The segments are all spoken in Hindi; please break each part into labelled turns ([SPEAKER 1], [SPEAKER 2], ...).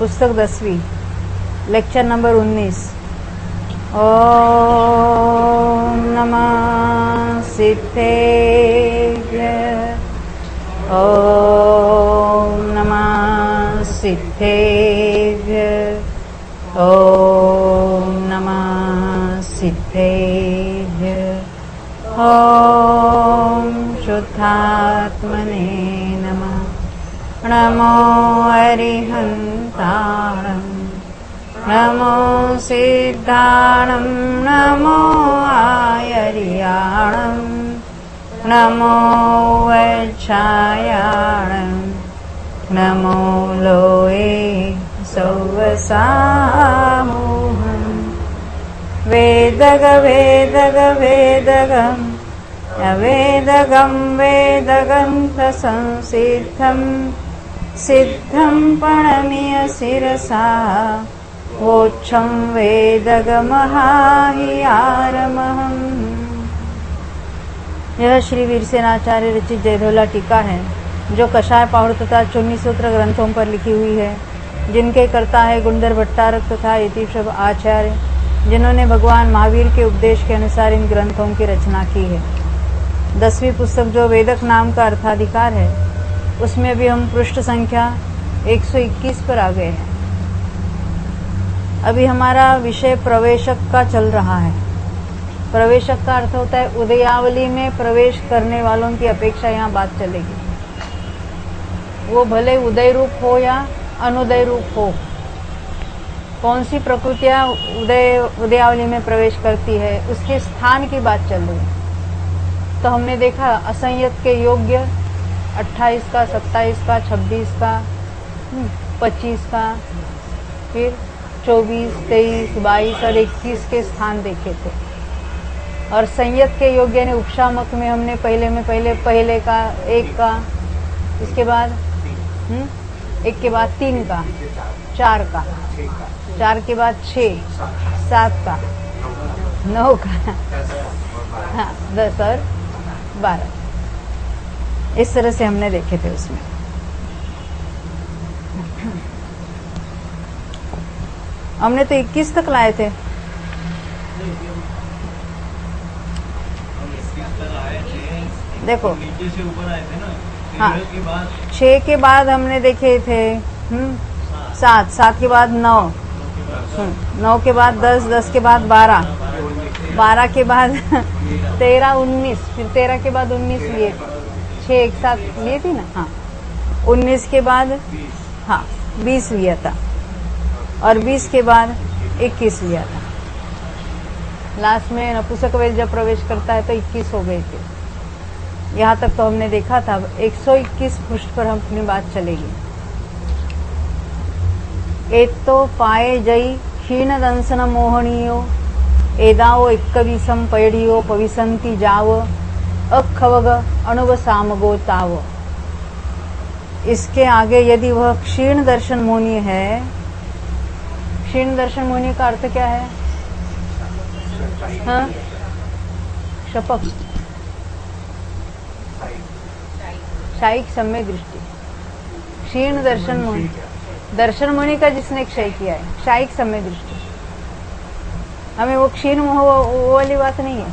[SPEAKER 1] पुस्तक 10वीं, लेक्चर नंबर 19। ओम नमः सिद्धेभ्य, ओम नमः सिद्धेभ्य, ओम नमः सिद्धेभ्य, ओम शुद्धात्मने नमः। नमो अरिहन्ताणं, नमो सिद्धाणं, नमो आयर्याणं, नमो वैच्छायाणं, नमो लोये सौवसामोहम्। वेदगम् अवेदगं वेदगन्थसंसिद्धं, सिद्धं प्रणम्य शिरसा वोच्छं वेदगमहाहियारमहम्। यह श्री वीरसेनाचार्य रचित जयधोला टीका है, जो कषाय पाहुड़ तथा चुन्नी सूत्र ग्रंथों पर लिखी हुई है, जिनके कर्ता है गुंडर भट्टारक तथा यतीश्वर आचार्य, जिन्होंने भगवान महावीर के उपदेश के अनुसार इन ग्रंथों की रचना की है। 10वीं पुस्तक जो वेदक नाम का अर्थाधिकार है, उसमें भी हम पृष्ठ संख्या 121 पर आ गए हैं। अभी हमारा विषय प्रवेशक का चल रहा है। प्रवेशक का अर्थ होता है उदयावली में प्रवेश करने वालों की अपेक्षा यहाँ बात चलेगी। वो भले उदय रूप हो या अनुदय रूप हो, कौन सी प्रकृतियाँ उदयावली में प्रवेश करती है, उसके स्थान की बात चल रही है। तो हमने देखा असंयत के योग्य 28 का, 27 का, 26 का, 25 का, फिर 24, 23, 22 और 21 के स्थान देखे थे। और संयत के योग्य ने उपशामक में हमने पहले का, 1 का, इसके बाद 1 के बाद 3 का, 4 का, 4 के बाद 6, 7 का, 9 का, 10 और 12, इस तरह से हमने देखे थे उसमें। हमने तो 21 तक लाए थे। देखो
[SPEAKER 2] नीचे से ऊपर आए थे ना।
[SPEAKER 1] हाँ, 6 के बाद हमने देखे थे 7, 7 के बाद 9, 9 के बाद 10, 10 के बाद 12, 12 के बाद 13, 19, फिर 13 के बाद 19 लिए, 6 एक साथ लिए थी ना। हाँ, 19 के बाद 20 लिया था, और 20 के बाद 21 लिया था। लास्ट में नपुंसक वेद जब प्रवेश करता है तो 21 हो गए थे। यहाँ तक तो हमने देखा था। 121 पृष्ठ पर हम अपनी बात चलेगी। एक तो पाए जई क्षीण दंसन मोहनीयो, एदाओ 21 पैढ़ियो पविसंती जाव, अखवग अणुव सामगो ताव। इसके आगे यदि वह क्षीण दर्शन मोहनी है, क्षीण दर्शन मोहनी का अर्थ क्या है? हाँ, शपक, क्षयिक सम्यक दृष्टि। क्षीण दर्शन मोहनी, दर्शन मोहनी का जिसने क्षय किया है, क्षयिक सम्यक दृष्टि। हमें वो क्षीण मोह वो वाली बात नहीं है,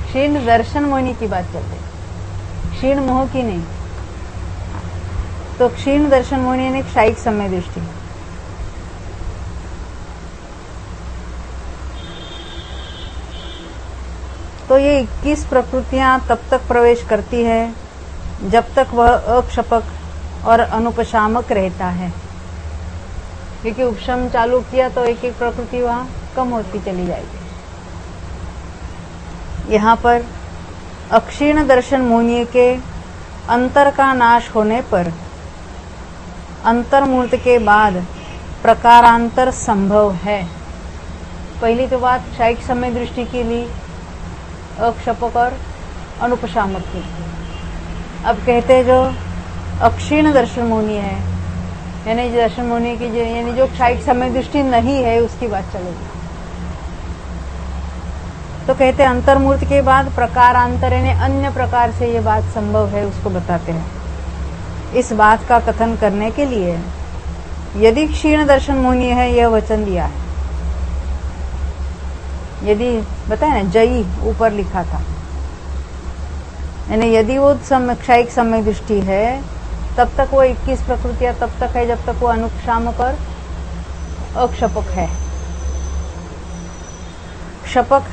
[SPEAKER 1] क्षीण दर्शन मोहनी की बात चलती है, क्षीण मोह की नहीं। तो क्षीण दर्शन मोहनी ने क्षयिक सम्यक दृष्टि। तो ये 21 प्रकृतियां तब तक प्रवेश करती है जब तक वह अक्षपक और अनुपशामक रहता है, क्योंकि उपशम चालू किया तो एक एक प्रकृति वहां कम होती चली जाएगी। यहाँ पर अक्षीण दर्शन मोहनीय के अंतर का नाश होने पर अंतर्मूर्त के बाद प्रकारांतर संभव है। पहली तो बात क्षयिक समय दृष्टि के लिए अक्षपक और अनुपशामक की। अब कहते हैं जो अक्षीण दर्शन मोहनी है, यानी दर्शन मोहनी की यानी जो क्षयिक समय दृष्टि नहीं है, उसकी बात चलेगी। तो कहते हैं अंतर्मूर्त के बाद प्रकारांतर यानी अन्य प्रकार से ये बात संभव है, उसको बताते हैं। इस बात का कथन करने के लिए यदि क्षीण दर्शन मोहनीय है, यह वचन दिया है। यदि बताया ना, जयी ऊपर लिखा था, यानी यदि वो क्षायिक सम्यक दृष्टि है तब तक वो 21 प्रकृतियां तब तक है जब तक वो अनुक्षामक और अक्षपक है। क्षपक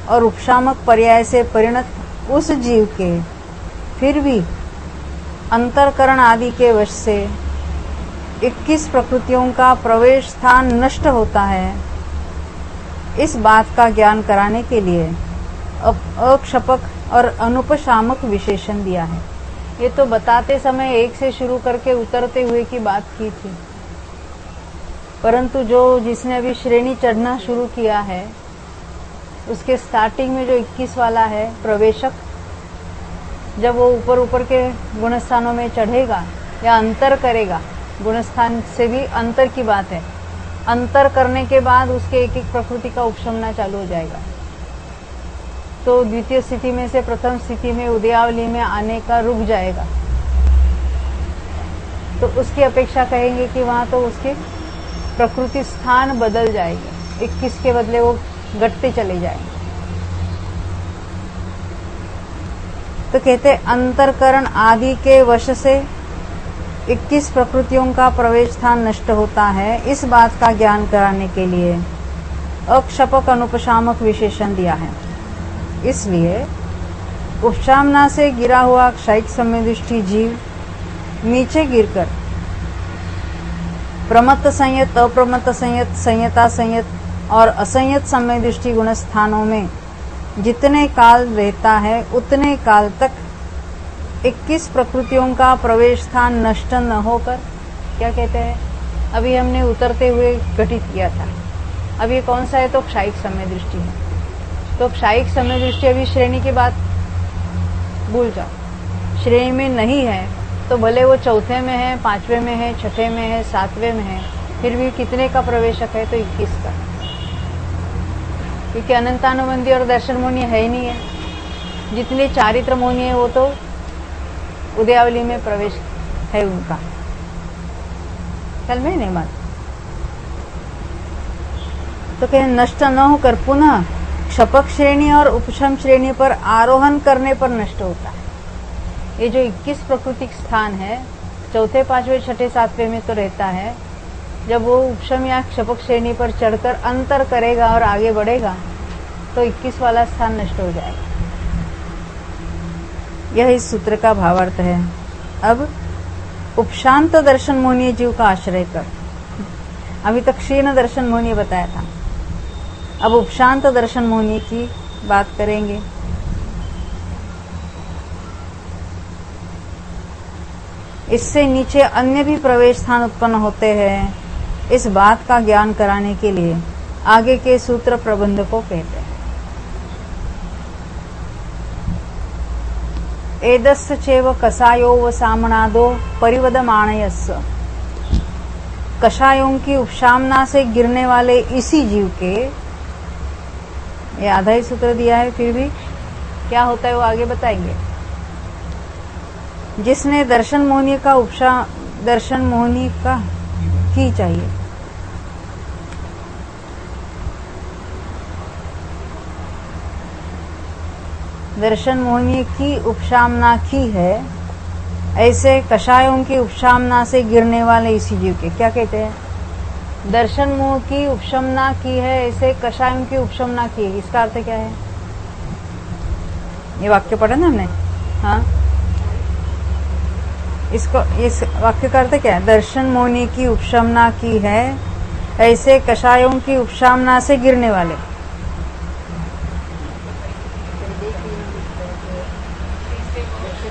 [SPEAKER 1] और उपशामक पर्याय से परिणत उस जीव के फिर भी अंतरकरण आदि के वश से 21 प्रकृतियों का प्रवेश स्थान नष्ट होता है। इस बात का ज्ञान कराने के लिए अक्षपक और अनुपशामक विशेषण दिया है। ये तो बताते समय एक से शुरू करके उतरते हुए की बात की थी, परंतु जिसने अभी श्रेणी चढ़ना शुरू किया है उसके स्टार्टिंग में जो 21 वाला है प्रवेशक, जब वो ऊपर ऊपर के गुणस्थानों में चढ़ेगा या अंतर करेगा, गुणस्थान से भी अंतर की बात है, अंतर करने के बाद उसके एक एक प्रकृति का उपशमना चालू हो जाएगा। तो द्वितीय स्थिति में से प्रथम स्थिति में उदयावली में आने का रुक जाएगा। तो उसकी अपेक्षा कहेंगे कि वहां तो उसके प्रकृति स्थान बदल जाएंगे, 21 के बदले वो घटते चले जाएंगे। तो कहते अंतरकरण आदि के वश से 21 प्रकृतियों का प्रवेश स्थान नष्ट होता है। इस बात का ज्ञान कराने के लिए अक्षपक अनुपशामक विशेषण दिया है। इसलिए उपशामना से गिरा हुआ क्षयिक सम्यदृष्टि जीव नीचे गिरकर प्रमत्त संयत, अप्रमत्त संयत, संयता संयत और असंयत सम्यदृष्टि गुण स्थानों में जितने काल रहता है उतने काल तक 21 प्रकृतियों का प्रवेश स्थान नष्ट न होकर, क्या कहते हैं, अभी हमने उतरते हुए घटित किया था। अब ये कौन सा है, तो क्षयिक सम्यदृष्टि है। तो क्षयिक सम्यदृष्टि अभी श्रेणी की बात भूल जाओ, श्रेणी में नहीं है तो भले वो चौथे में है, पांचवें में है, छठे में है, सातवें में है, फिर भी कितने का प्रवेशक है, तो 21 का, क्योंकि अनंतानुबंधी और दर्शन मोहनीय है ही नहीं है। जितने चारित्र मोहनीय है वो तो उदयावली में प्रवेश है उनका, कल में नहीं बात। तो कहें नष्ट न होकर पुनः क्षपक श्रेणी और उपशम श्रेणी पर आरोहण करने पर नष्ट होता है। ये जो 21 प्राकृतिक स्थान है, चौथे, पांचवें, छठे, सातवें में तो रहता है। जब वो उपशम या क्षपक श्रेणी पर चढ़कर अंतर करेगा और आगे बढ़ेगा तो 21 वाला स्थान नष्ट हो जाएगा। यह इस सूत्र का भावार्थ है। अब उपशांत दर्शन मोहनीय जीव का आश्रय कर, अभी तक क्षीण दर्शन मोहनीय बताया था, अब उपशांत दर्शन मोहनीय की बात करेंगे। इससे नीचे अन्य भी प्रवेश स्थान उत्पन्न होते हैं। इस बात का ज्ञान कराने के लिए आगे के सूत्र प्रबंध को कहते हैं। एदस्य चैव कषायो व सामनादो परिवदमाणयस्य, कषायों की उपशामना से गिरने वाले इसी जीव के, ये आधा ही सूत्र दिया है, फिर भी क्या होता है वो आगे बताएंगे। जिसने दर्शन मोहनीय का दर्शन मोहनीय का की चाहिए, दर्शन मोहनीय की उपशामना की है, ऐसे कषायों की उपशामना से गिरने वाले इसी जीव के, क्या कहते हैं, दर्शन मोह की उपशमना की है, ऐसे कषायों की उपशमना की है। इसका अर्थ क्या है, ये वाक्य पढ़ा ना हमने, हाँ, इसको, इस वाक्य का अर्थ क्या है, दर्शन मोहनीय की उपशमना की है, ऐसे कषायों की उपशमना से गिरने वाले।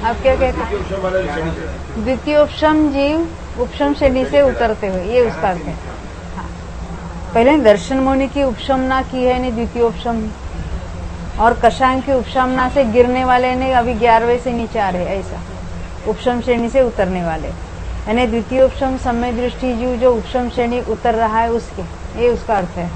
[SPEAKER 1] आप क्या कहते हैं, द्वितीय उपशम जीव उपशम श्रेणी से उतरते हुए, ये उसका अर्थ है। हाँ, पहले दर्शन मोहनीय की उपशमना की है ने द्वितीय उपशम, और कषायों की उपशमना से गिरने वाले ने अभी 11वें से नीचे आ रहे, ऐसा उपशम श्रेणी से उतरने वाले, यानी द्वितीय उपशम सम्यक दृष्टि जीव जो उपशम श्रेणी उतर रहा है उसके, ये उसका अर्थ है।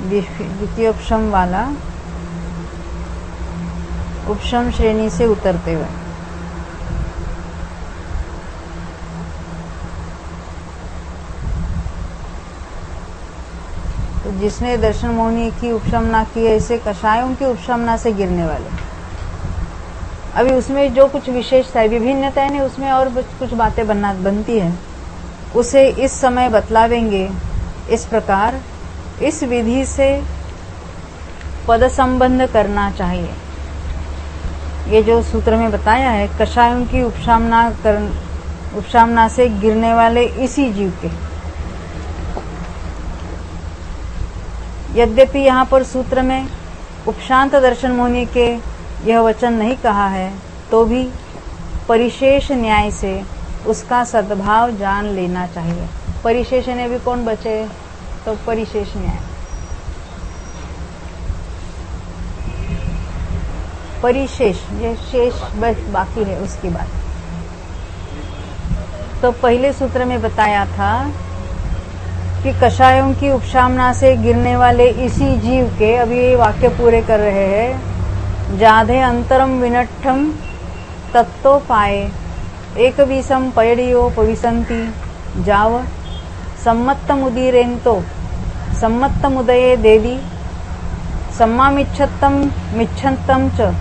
[SPEAKER 1] द्वितीय उपशम वाला उपशम श्रेणी से उतरते हुए। तो जिसने दर्शन मोहिनी की उपशमना की, ऐसे कषायों की उपशमना से गिरने वाले। अभी उसमें जो कुछ विशेषता है, विभिन्नता है, उसमें और कुछ बातें बनती है, उसे इस समय बतलावेंगे। इस प्रकार इस विधि से पद संबंध करना चाहिए। ये जो सूत्र में बताया है, कषायों की उपशमना से गिरने वाले इसी जीव के। यद्यपि यहाँ पर सूत्र में उपशांत दर्शन मोहिनी के यह वचन नहीं कहा है, तो भी परिशेष न्याय से उसका सद्भाव जान लेना चाहिए। परिशेष ने भी कौन बचे? तो परिशेष न्याय। परिशेष, ये शेष बस बाकी है उसकी बात। तो पहले सूत्र में बताया था कि कषायों की उपशमना से गिरने वाले इसी जीव के, अभी ये वाक्य पूरे कर रहे हैं। जाधे अंतरम विनट्ठम तत्तो पाए एक विषम पयडियो पविसंति जाव सम्मत्तमुदीरेन्तो सम्मत्तमुदये देवी सम्मामिच्छत्तम मिच्छन्तम च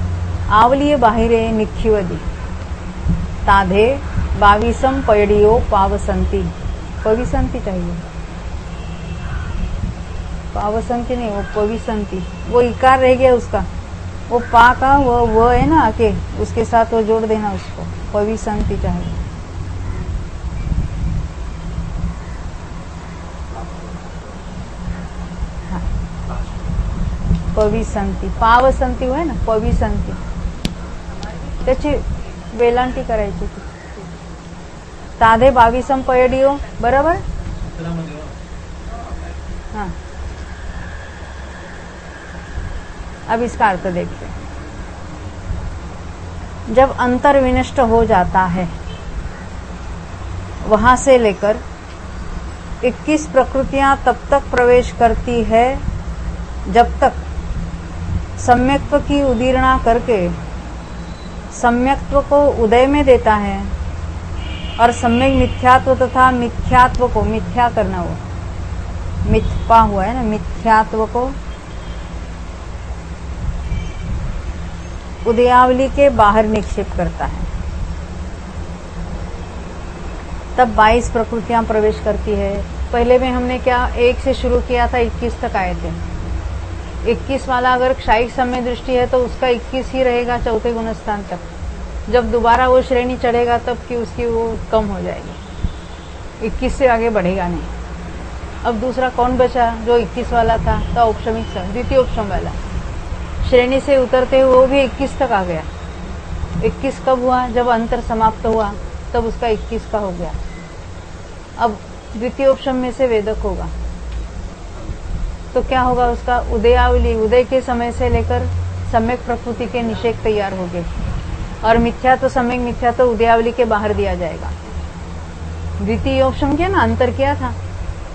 [SPEAKER 1] आवलीय बाहिरे निखिवदी ताधे बाविसम पयडियो पावसंती। पविसंती चाहिए, पावसंती नहीं, वो पविसंती। वो इकार रह गया उसका, वो पा का वो है ना आके, उसके साथ वो जोड़ देना उसको। पविसंती चाहिए। हाँ, पविसंती, पावसंती है ना, पविसंती। त्याची वेलांटी करायची ती। ताधे बाविसम पयडियो, बरोबर। हाँ, अब इसका अर्थ देखते हैं। जब अंतर विनष्ट हो जाता है, वहां से लेकर 21 प्रकृतियां तब तक प्रवेश करती है जब तक सम्यक्त्व की उदीर्णा करके सम्यक्त्व को उदय में देता है और सम्यक मिथ्यात्व तथा मिथ्यात्व को, मिथ्या करना, वो मिथ्पा हुआ है ना, मिथ्यात्व को उदयावली के बाहर निक्षेप करता है। तब 22 प्रकृतियां प्रवेश करती है। पहले में हमने क्या 1 से शुरू किया था, 21 तक आए थे। 21 वाला अगर क्षायिक समय दृष्टि है तो उसका 21 ही रहेगा चौथे गुणस्थान तक। जब दोबारा वो श्रेणी चढ़ेगा तब कि उसकी वो कम हो जाएगी, 21 से आगे बढ़ेगा नहीं। अब दूसरा कौन बचा जो 21 वाला था? तो औपशमिक सा, द्वितीय उपशम वाला। श्रेणी से उतरते हुए वो भी 21 तक आ गया। 21 कब हुआ? जब अंतर समाप्त हुआ, तब उसका 21 का हो गया। अब द्वितीय उपशम में से वेदक होगा तो क्या होगा उसका? उदयावली, उदय के समय से लेकर सम्यक प्रकृति के निषेध तैयार हो गए और मिथ्या तो सम्यक मिथ्या तो उदयावली के बाहर दिया जाएगा। द्वितीय उपशम किया ना, अंतर किया था,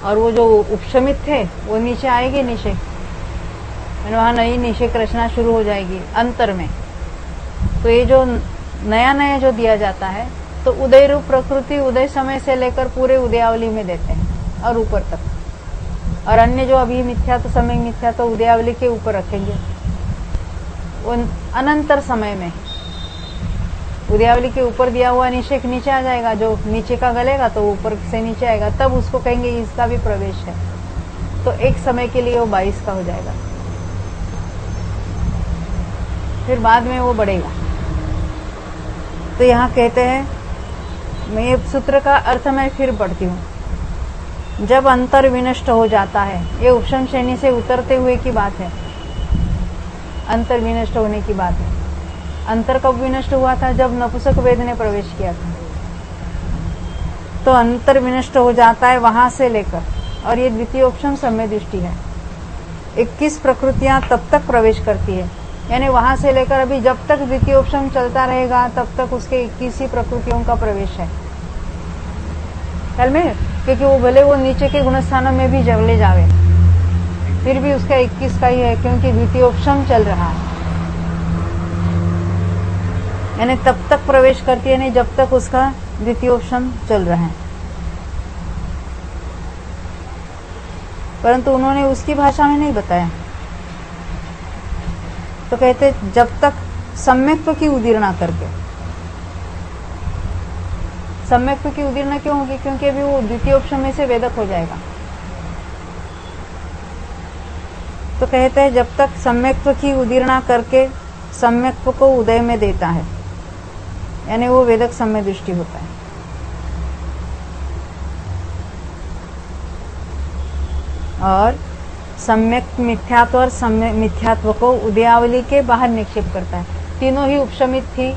[SPEAKER 1] और वो जो उपशमित थे वो नीचे आएंगे निषेध, वहां नई निषेध रचना शुरू हो जाएगी अंतर में। तो ये जो नया नया जो दिया जाता है तो उदय रूप प्रकृति उदय समय से लेकर पूरे उदयावली में देते हैं और ऊपर तक, और अन्य जो अभी मिथ्या तो समय मिथ्या तो उदयावली के ऊपर रखेंगे। वो अनंतर समय में उदयावली के ऊपर दिया हुआ निषेध नीचे आ जाएगा, जो नीचे का गलेगा तो ऊपर से नीचे आएगा, तब उसको कहेंगे इसका भी प्रवेश है। तो एक समय के लिए वो 22 का हो जाएगा, फिर बाद में वो बढ़ेगा। तो यहाँ कहते हैं, मैं सूत्र का अर्थ मैं फिर पढ़ती हूँ। जब अंतर विनष्ट हो जाता है, ये उपशम श्रेणी से उतरते हुए की बात है, अंतर विनष्ट होने की बात है। अंतर कब विनष्ट हुआ था? जब नपुंसक वेद ने प्रवेश किया था। तो अंतर विनष्ट हो जाता है वहां से लेकर, और ये द्वितीय उपशम सम्य दृष्टि है। 21 प्रकृतियां तब तक प्रवेश करती है, यानी वहां से लेकर अभी जब तक द्वितीय उपशम चलता रहेगा तब तक उसके 21 ही प्रकृतियों का प्रवेश है। कल में क्योंकि वो भले वो नीचे के गुणस्थानों में भी जगले जावे, फिर भी उसका 21 का ही है, क्योंकि द्वितीय उपशम चल रहा है। यानी तब तक प्रवेश करती है नहीं जब तक उसका द्वितीयोपशम चल रहा है। परंतु उन्होंने उसकी भाषा में नहीं बताया, तो कहते जब तक सम्यक्त्व की उदीर्णा करके। सम्यक्त्व की उदीर्णा क्यों होगी? क्योंकि अभी वो द्वितीयोपशम में से वेदक हो जाएगा। तो कहते हैं जब तक सम्यक्त्व की उदीर्णा करके सम्यक्त्व को उदय में देता है, यानी वो वेदक सम्य दृष्टि होता है। और सम्यक मिथ्यात्व और सम्यक मिथ्यात्व को उदयावली के बाहर निक्षेप करता है। तीनों ही उपशमित थी,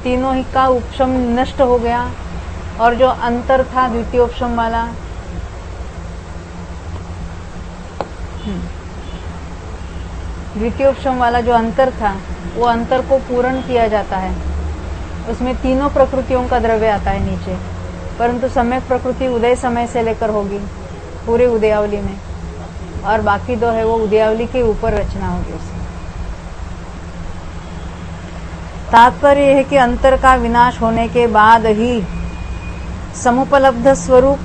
[SPEAKER 1] तीनों ही का उपशम नष्ट हो गया, और जो अंतर था द्वितीयोपशम वाला, द्वितीयोपशम वाला जो अंतर था, वो अंतर को पूर्ण किया जाता है। उसमें तीनों प्रकृतियों का द्रव्य आता है नीचे, परंतु सम्यक प्रकृति उदय समय से लेकर होगी पूरे उदयावली में, और बाकी दो है वो उदयावली के ऊपर रचना होगी उसकी। तात्पर्य यह है कि अंतर का विनाश होने के बाद ही समुपलब्ध स्वरूप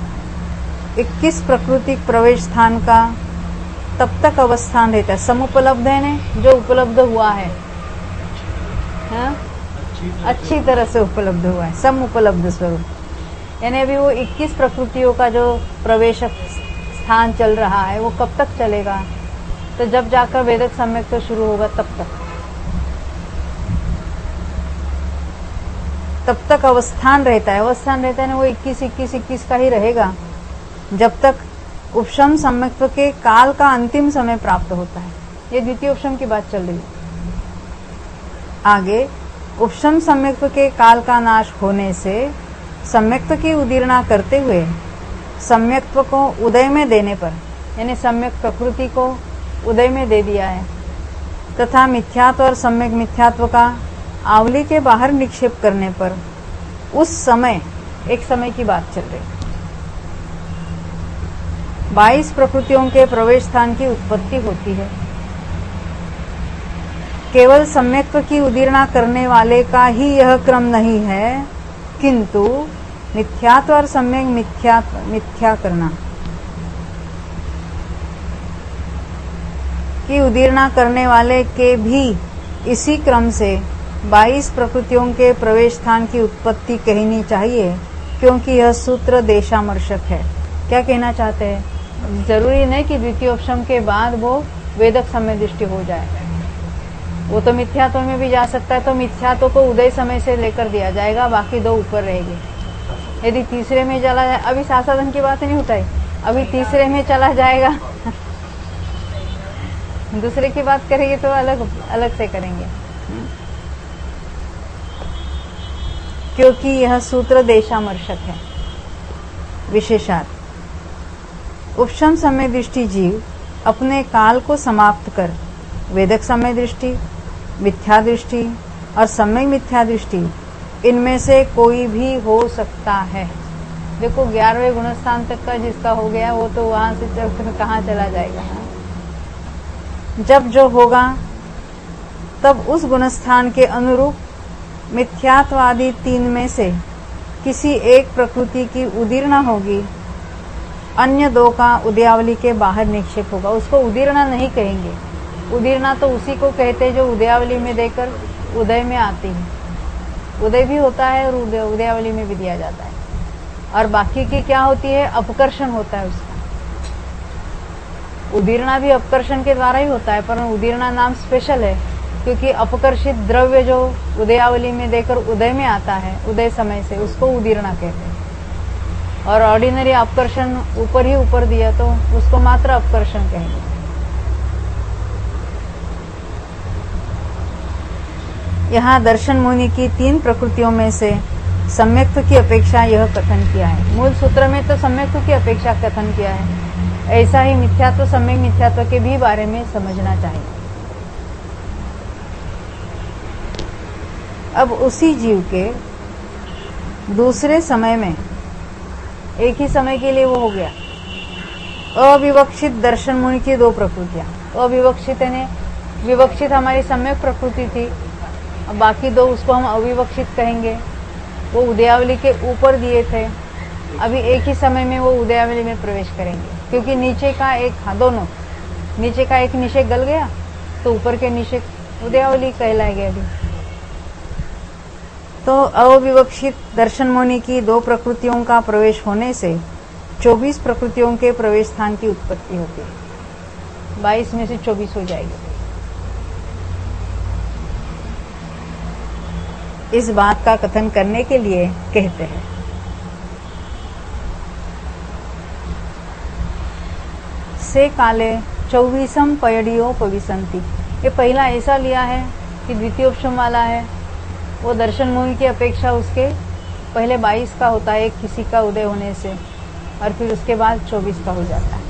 [SPEAKER 1] 21 प्राकृतिक प्रवेश स्थान का तब तक अवस्थान रहता है। समुपलब्ध है ने जो उपलब्ध हुआ है, हाँ? अच्छी तरह से उपलब्ध हुआ है, सम उपलब्ध स्वरूप। यानी अभी वो 21 प्रकृतियों का जो प्रवेश स्थान चल रहा है वो कब तक चलेगा? तो जब जाकर वेदक सम्यक तो शुरू होगा तब तक अवस्थान रहता है। अवस्थान रहता है ना, वो 21 का ही रहेगा जब तक उपशम सम्यक्त्व के काल का अंतिम समय प्राप्त होता है। ये द्वितीय उपशम की बात चल रही है। आगे उपशम सम्यक्त्व के काल का नाश होने से सम्यक्त्व की उदीर्णा करते हुए सम्यक्त्व को उदय में देने पर, यानी सम्यक प्रकृति को उदय में दे दिया है, तथा मिथ्यात्व और सम्यक मिथ्यात्व का आवली के बाहर निक्षेप करने पर उस समय, एक समय की बात चल रही, 22 प्रकृतियों के प्रवेश स्थान की उत्पत्ति होती है। केवल सम्यक्त्व की उदीर्णा करने वाले का ही यह क्रम नहीं है, किंतु मिथ्यात्व और सम्यक मिथ्या करना की उदीर्णा करने वाले के भी इसी क्रम से 22 प्रकृतियों के प्रवेश स्थान की उत्पत्ति कहनी चाहिए, क्योंकि यह सूत्र देशामर्शक है। क्या कहना चाहते हैं? जरूरी नहीं कि द्वितीयोपशम के बाद वो वेदक समय दृष्टि हो जाए, वो तो मिथ्यात्व में भी जा सकता है। तो मिथ्यात्व को उदय समय से लेकर दिया जाएगा, बाकी दो ऊपर रहेगी। यदि तीसरे में चला जाए, अभी सासाधन की बात नहीं उठाई, अभी तीसरे में चला जाएगा दूसरे की बात करेंगे तो अलग से करेंगे, क्योंकि यह सूत्र देशामर्शक है। विशेषात उपशम समय दृष्टि जीव अपने काल को समाप्त कर वेदक समय दृष्टि, मिथ्या दृष्टि और समय मिथ्या दृष्टि, इनमें से कोई भी हो सकता है। देखो 11वें गुणस्थान तक का जिसका हो गया वो तो वहां से चलकर कहाँ चला जाएगा। जब जो होगा तब उस गुणस्थान के अनुरूप मिथ्यात्वादी 3 में से किसी एक प्रकृति की उदीर्णा होगी, अन्य 2 का उदयावली के बाहर निक्षेप होगा। उसको उदीर्णा नहीं कहेंगे, उदीर्णा तो उसी को कहते हैं जो उदयावली में देकर उदय में आती है। उदय भी होता है और उदयावली में भी दिया जाता है। और बाकी की क्या होती है? अपकर्षण होता है उसका। उदीर्णा भी अपकर्षण के द्वारा ही होता है, पर उदीर्णा नाम स्पेशल है क्योंकि अपकर्षित द्रव्य जो उदयावली में देकर उदय में आता है उदय समय से, उसको उदीर्णा कहते हैं। और ऑर्डिनरी अपकर्षण ऊपर ही ऊपर दिया तो उसको मात्र अपकर्षण कहेंगे। यहाँ दर्शन मुनि की 3 प्रकृतियों में से सम्यक्त्व की अपेक्षा यह कथन किया है। मूल सूत्र में तो सम्यक्त्व की अपेक्षा कथन किया है, ऐसा ही मिथ्यात्व सम्यक मिथ्यात्व के भी बारे में समझना चाहिए। अब उसी जीव के दूसरे समय में, एक ही समय के लिए वो हो गया, अविवक्षित दर्शन मुनि की 2 प्रकृतियां। अविवक्षित यानी विवक्षित हमारी सम्यक प्रकृति थी, अब बाकी दो उसको हम अविवक्षित कहेंगे। वो उदयावली के ऊपर दिए थे, अभी एक ही समय में वो उदयावली में प्रवेश करेंगे, क्योंकि नीचे का एक, हाँ दोनों, नीचे का एक निषेक गल गया तो ऊपर के निषेक उदयावली कहलाएंगे अभी। तो अविवक्षित दर्शन मुनि की 2 प्रकृतियों का प्रवेश होने से 24 प्रकृतियों के प्रवेश स्थान की उत्पत्ति होती है। 22 में से 24 हो जाएगी। इस बात का कथन करने के लिए कहते हैं, से काले 24 पयडियो पविसंति। ये पहला ऐसा लिया है कि द्वितीयोपशम वाला है, वो दर्शन मुनि की अपेक्षा उसके पहले 22 का होता है, एक किसी का उदय होने से, और फिर उसके बाद 24 का हो जाता है।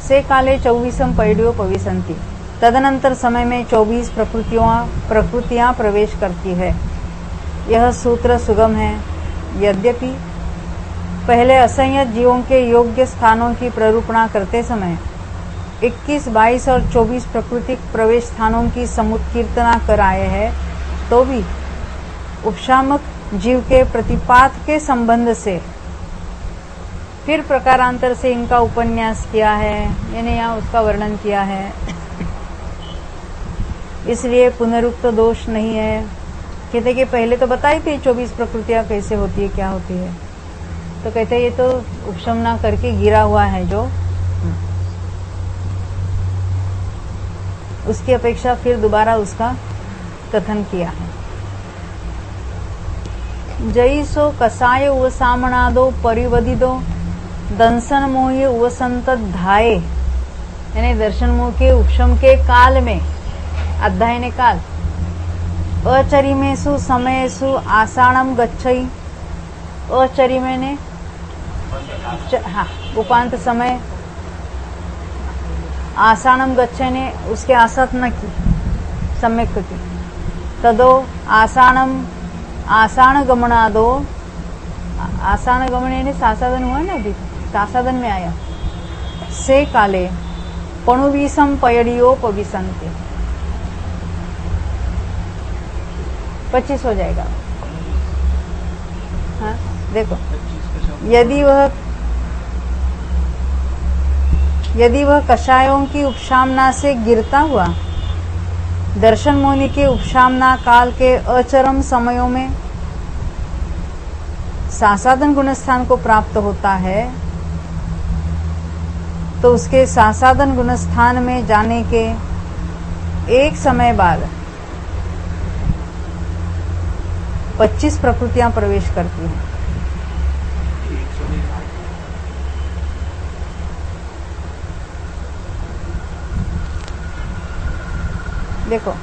[SPEAKER 1] से काले 24 पयडियो पविसंति, तदनंतर समय में 24 प्रकृतियां प्रवेश करती है। यह सूत्र सुगम है, यद्यपि पहले असंयत जीवों के योग्य स्थानों की प्ररूपणा करते समय 21, 22 और 24 प्राकृतिक प्रवेश स्थानों की समुत्कीर्तना कराए है, तो भी उपशामक जीव के प्रतिपात के संबंध से फिर प्रकारांतर से इनका उपन्यास किया है, यानी यहाँ उसका वर्णन किया है। इसलिए पुनरुक्त दोष नहीं है। कहते कि पहले तो बताई थी 24 प्रकृतियां कैसे होती है, क्या होती है, तो कहते ये तो उपशम ना करके गिरा हुआ है जो, उसकी अपेक्षा फिर दोबारा उसका कथन किया है। जैसो कसाय उवसामणादो परिवदिदो दंसन मोह उवसंत धाये, यानी दर्शन मोह के उपशम के काल में, अध्याय ने काल, अचरिमेषु समयेषु आषाढ़म गच्छई, अचरिमे ने हाँ उपांत समय, आषाढ़म गच्छे ने उसके आसत न की, सम्यक की, तदो आषाढ़ गमनादो, आषाढ़ गमन यानी सासाधन हुआ ना, अभी सासाधन में आया। से काले पणुवीसम पयडियो पविसंते, 25 हो जाएगा। हाँ देखो, यदि वह कषायों की उपशामना से गिरता हुआ दर्शन मुनि के उपशामना काल के अचरम समयों में सासाधन गुणस्थान को प्राप्त होता है, तो उसके सासाधन गुणस्थान में जाने के एक समय बाद 25 प्रकृतियां प्रवेश करती हैं। देखो,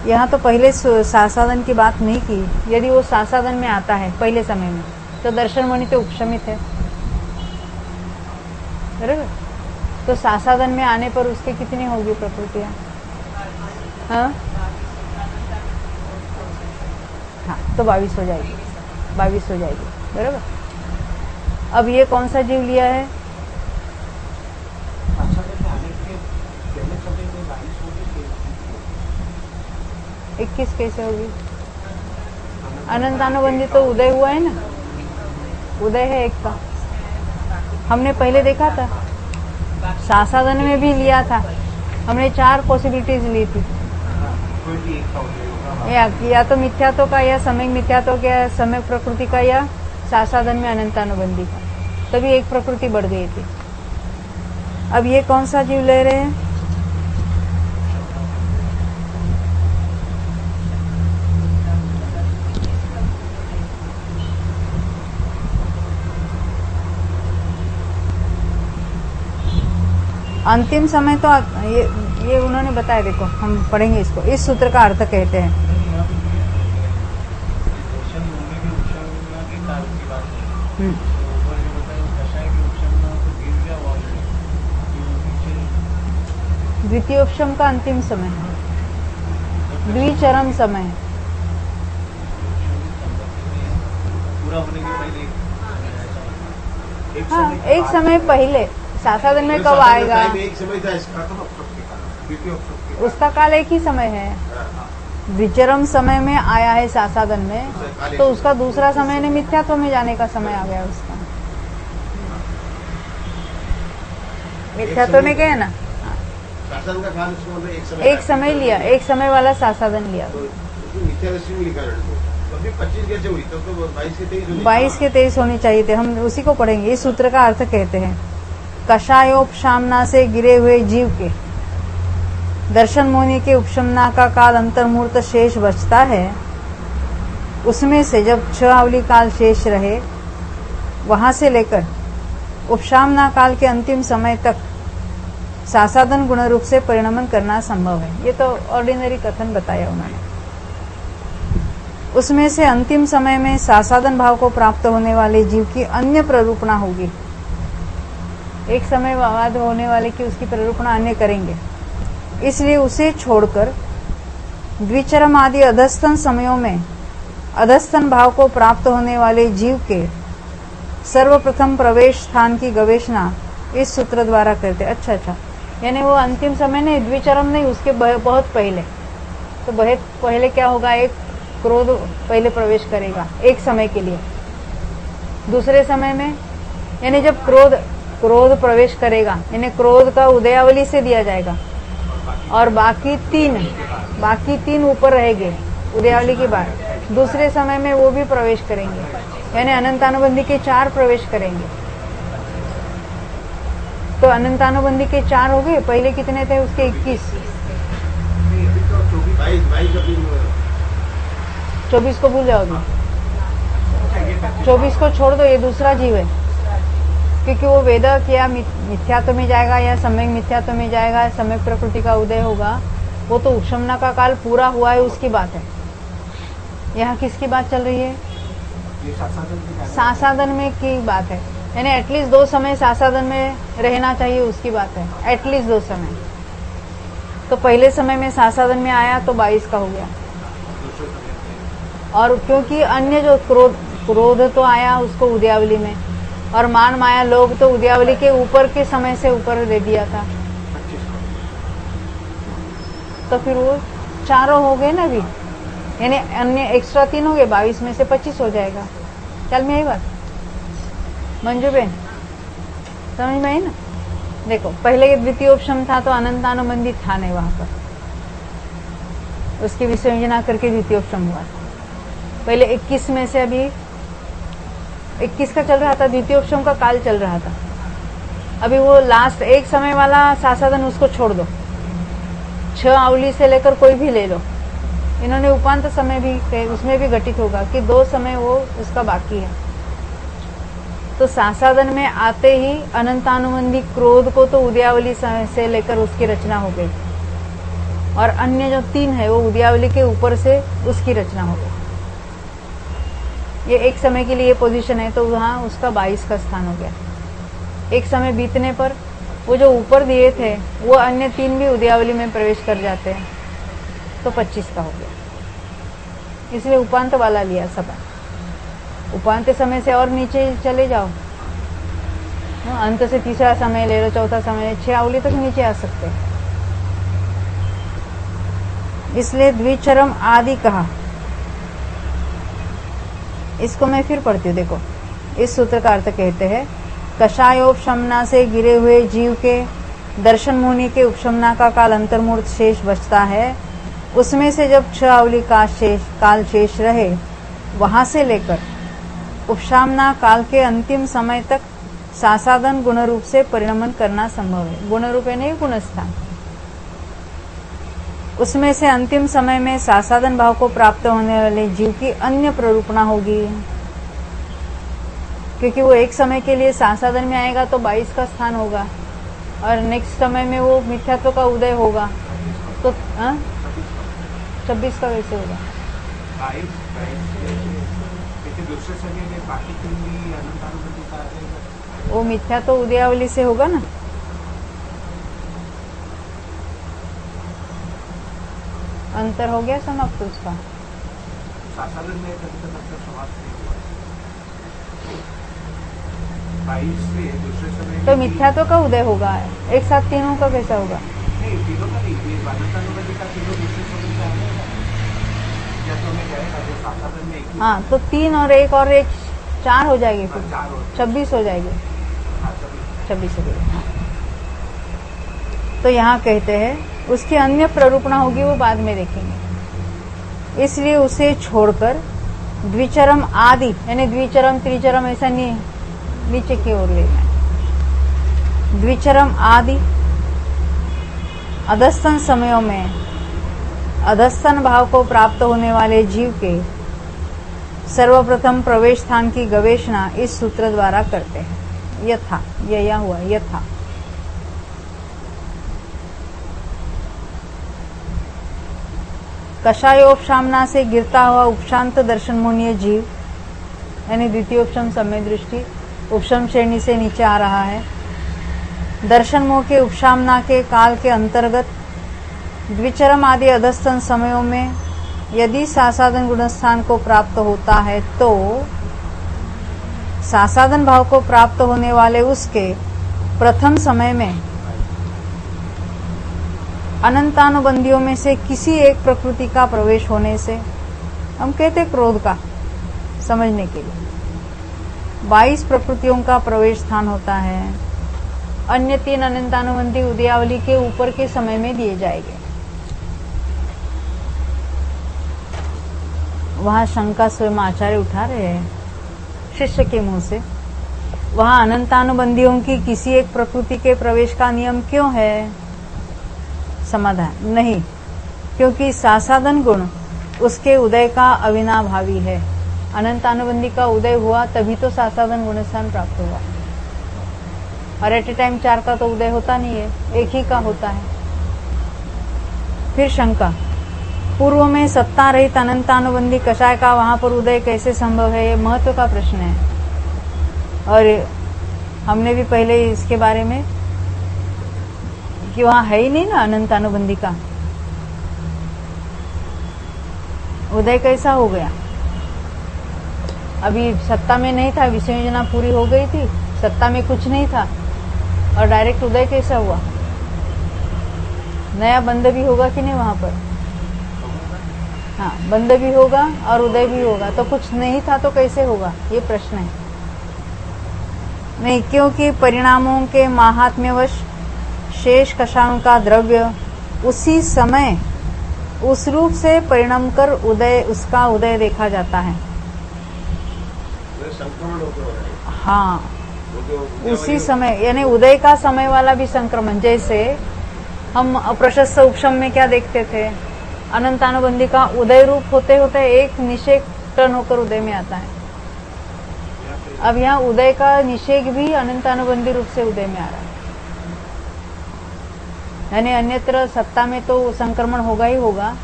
[SPEAKER 1] यहाँ तो पहले सासाधन की बात नहीं की। यदि वो सासाधन में आता है पहले समय में, तो दर्शन मुनि तो उपशमित है, बराबर। तो सासाधन में आने पर उसके कितनी होगी प्रकृतियां? हाँ हाँ, तो 22 हो जाएगी, 22 हो जाएगी, बराबर। अब ये कौन सा जीव लिया है? 21 कैसे होगी? अनंतानुबंधी तो उदय हुआ है ना, उदय है एक का, हमने पहले देखा था। सासाधन में भी लिया था हमने, 4 पॉसिबिलिटीज ली थी, या तो मिथ्यात्व का, या सम्यक मिथ्यात्व का, या सम्यक प्रकृति का, या सासाधन में अनंतानुबंधी का, तभी एक प्रकृति बढ़ गई थी। अब ये कौन सा जीव ले रहे हैं? अंतिम समय तो ये उन्होंने बताया, देखो हम पढ़ेंगे इसको। इस सूत्र का अर्थ कहते हैं, द्वितीयोपशम का अंतिम समय है, द्विचरम समय है। पूरा होने के पहले हाँ, एक समय पहले। सासाधन में कब आएगा?
[SPEAKER 2] एक समय था इसका, तो
[SPEAKER 1] उसका काल एक ही समय है। विचरम समय में आया है सासादन में, तो उसका दूसरा समय ने मिथ्यात्व में जाने का समय आ गया उसका। मिथ्यात्व में क्या है ना,
[SPEAKER 2] शासन का काल उसको मतलब
[SPEAKER 1] एक समय लिया, एक समय वाला सासादन लिया।
[SPEAKER 2] तो मिथ्या दृष्टि में लिखा है तो अभी 25 कैसे हुई, तब तो 22 के 23
[SPEAKER 1] 22 के 23 होनी चाहिए थे। हम उसी को पढ़ेंगे। इस सूत्र का अर्थ कहते हैं, कषायोपशामना से गिरे हुए जीव के दर्शन मोनि के उपशमना का काल अंतर्मुहूर्त शेष बचता है, उसमें से जब 6 अवली काल शेष रहे, वहां से लेकर उपशामना काल के अंतिम समय तक सासादन गुण रूप से परिणमन करना संभव है। ये तो ऑर्डिनरी कथन बताया उन्होंने। उसमें से अंतिम समय में सासादन भाव को प्राप्त होने वाले जीव की अन्य प्ररूपणा होगी। एक समय बाद होने वाले की उसकी प्ररूपणा अन्य करेंगे, इसलिए उसे छोड़कर द्विचरम आदि अधस्तन समयों में अधस्तन भाव को प्राप्त होने वाले जीव के सर्वप्रथम प्रवेश स्थान की गवेषणा इस सूत्र द्वारा करते। अच्छा, यानी वो अंतिम समय नहीं, द्विचरम नहीं, उसके बहुत पहले। तो बहुत पहले क्या होगा, एक क्रोध पहले प्रवेश करेगा एक समय के लिए। दूसरे समय में यानी जब क्रोध प्रवेश करेगा, यानी क्रोध का उदयावली से दिया जाएगा, और बाकी तीन ऊपर रहेंगे उदयावली के बाद। दूसरे समय में वो भी प्रवेश करेंगे, यानी अनंतानुबंधी के 4 प्रवेश करेंगे। तो अनंतानुबंधी के 4 हो गए। पहले कितने थे उसके? 21। 24 को भूल जाओगे, 24 को छोड़ दो, ये दूसरा जीव है, क्योंकि वो वेद क्या मिथ्यात्व में जाएगा या सम्यक मिथ्यात्व में जाएगा, सम्यक प्रकृति का उदय होगा, वो तो उपशमना का काल पूरा हुआ है उसकी बात है। यहाँ किसकी बात चल रही है? सासादन में की बात है, यानी एटलीस्ट 2 समय सासादन में रहना चाहिए उसकी बात है, एटलीस्ट 2 समय। तो पहले समय में सासादन में आया तो 22 का हो गया। और क्योंकि अन्य जो क्रोध तो आया उसको उदयावली में, और मान माया लोग तो उदयावली के ऊपर के समय से ऊपर दे दिया था, तो फिर वो 4 हो गए ना अभी, यानी अन्य एक्स्ट्रा 3 हो गए, 22 में से 25 हो जाएगा। चल में आई बात मंजू बेन, समझ में आई ना? देखो पहले द्वितीयोपशम था तो अनंतानुबंधी था नहीं वहां पर, उसकी विसर्जना करके द्वितीयोपशम हुआ था। पहले 21 में से अभी 21 का चल रहा था, द्वितीयोपशम का काल चल रहा था। अभी वो लास्ट एक समय वाला सासादन उसको छोड़ दो, 6 अवली से लेकर कोई भी ले लो। इन्होंने उपांत समय भी, उसमें भी घटित होगा कि 2 समय वो उसका बाकी है। तो सासादन में आते ही अनंतानुबंधी क्रोध को तो उदयावली से लेकर उसकी रचना हो गई, और अन्य जो 3 है वो उदयावली के ऊपर से उसकी रचना हो गई। ये एक समय के लिए पोजीशन है, तो वहां उसका 22 का स्थान हो गया। एक समय बीतने पर वो जो ऊपर दिए थे वो अन्य 3 भी उदयावली में प्रवेश कर जाते हैं, तो 25 का हो गया। इसलिए उपांत वाला लिया सब। उपांत समय से और नीचे चले जाओ, अंत से तीसरा समय ले लो, चौथा समय, 6 अवली तक नीचे आ सकते। इसलिए द्विचरम आदि कहा। इसको मैं फिर पढ़ती हूँ। देखो इस सूत्र का अर्थ कहते हैं, कषायोपशमना से गिरे हुए जीव के दर्शन मुनि के उपशमना का काल अंतर्मुहूर्त शेष बचता है, उसमें से जब 6 अवली काल शेष रहे, वहां से लेकर उपशामना काल के अंतिम समय तक सासादन गुण रूप से परिणमन करना संभव है। गुण रूप है नहीं, गुणस्थान। उसमें से अंतिम समय में सासादन भाव को प्राप्त होने वाले जीव की अन्य प्ररूपणा होगी, क्योंकि वो एक समय के लिए सासादन में आएगा तो 22 का स्थान होगा, और नेक्स्ट समय में वो मिथ्यात्व का उदय होगा, तो 26 का वैसे होगा। वो मिथ्यात्व उदयावली से होगा ना। अंतर हो गया समाप्त उसका। तो मिथ्यात्व का उदय होगा, एक साथ तीनों का कैसा होगा?
[SPEAKER 3] नहीं तीनों का नहीं, ये अनंतानुबंधी का तीनों दूसरे स्वतंत्र है ना। जैसे हमें कहेगा जो सासाधन में एक ही
[SPEAKER 1] हाँ, तो 3 और 1 4 हो जाएगी, फिर
[SPEAKER 3] 4 और
[SPEAKER 1] 26 हो जाएगी,
[SPEAKER 3] 26
[SPEAKER 1] 26 हो गई। हाँ। तो यहाँ कहते हैं उसकी अन्य प्ररूपणा होगी, वो बाद में देखेंगे। इसलिए उसे छोड़कर द्विचरम आदि, यानी द्विचरम त्रिचरम ऐसा नहीं, नीचे की ओर लेना है। द्विचरम आदि अधस्तन समयों में अधस्तन भाव को प्राप्त होने वाले जीव के सर्वप्रथम प्रवेश स्थान की गवेषणा इस सूत्र द्वारा करते हैं। यथा, यह हुआ यथा। कषायोपशामना से गिरता हुआ उपशांत दर्शन मोहनीय जीव, यानी द्वितीय उपशम समय दृष्टि उपशम श्रेणी से नीचे आ रहा है। दर्शन मोह के उपशामना के काल के अंतर्गत द्विचरम आदि अधस्तन समयों में यदि सासाधन गुणस्थान को प्राप्त होता है तो सासाधन भाव को प्राप्त होने वाले उसके प्रथम समय में अनंतानुबंधियों में से किसी एक प्रकृति का प्रवेश होने से, हम कहते क्रोध का समझने के लिए 22 प्रकृतियों का प्रवेश स्थान होता है। अन्य 3 अनंतानुबंधी उदयावली के ऊपर के समय में दिए जाएंगे। वहां शंका स्वयं आचार्य उठा रहे हैं शिष्य के मुंह से, वहां अनंतानुबंधियों की किसी एक प्रकृति के प्रवेश का नियम क्यों है? समाधान, नहीं, क्योंकि सासाधन गुण उसके उदय का अविनाभावी है। अनंतानुबंधी का उदय हुआ तभी तो सासाधन गुणस्थान प्राप्त हुआ, और एट ए टाइम 4 का तो उदय होता नहीं है, एक ही का होता है। फिर शंका, पूर्व में सत्ता रहित अनंतानुबंधी कषाय का वहां पर उदय कैसे संभव है? ये महत्व का प्रश्न है, और हमने भी पहले इसके बारे में कि वहां है ही नहीं ना अनंतानुबंधी का उदय, कैसा हो गया? अभी सत्ता में नहीं था, विषय योजना पूरी हो गई थी, सत्ता में कुछ नहीं था, और डायरेक्ट उदय कैसा हुआ? नया बंद भी होगा कि नहीं वहां पर? हाँ, बंद भी होगा और उदय भी होगा, तो कुछ नहीं था तो कैसे होगा, ये प्रश्न है। नहीं, क्योंकि परिणामों के माहात्म्यवश शेष कषायों का द्रव्य उसी समय उस रूप से परिणाम कर उसका उदय देखा जाता है।
[SPEAKER 2] संक्रमण होते हो रहा है।
[SPEAKER 1] हाँ,
[SPEAKER 2] वो
[SPEAKER 1] उसी समय, यानी उदय का समय वाला भी संक्रमण। जैसे हम अप्रशस्त उपशम में क्या देखते थे, अनंतानुबंधी का उदय रूप होते होते एक निषेक टर्न होकर उदय में आता है। अब यहाँ उदय का निषेक भी अनंतानुबंधी रूप से उदय में आ रहा है, यानी अन्यत्र सत्ता में तो संक्रमण होगा ही होगा,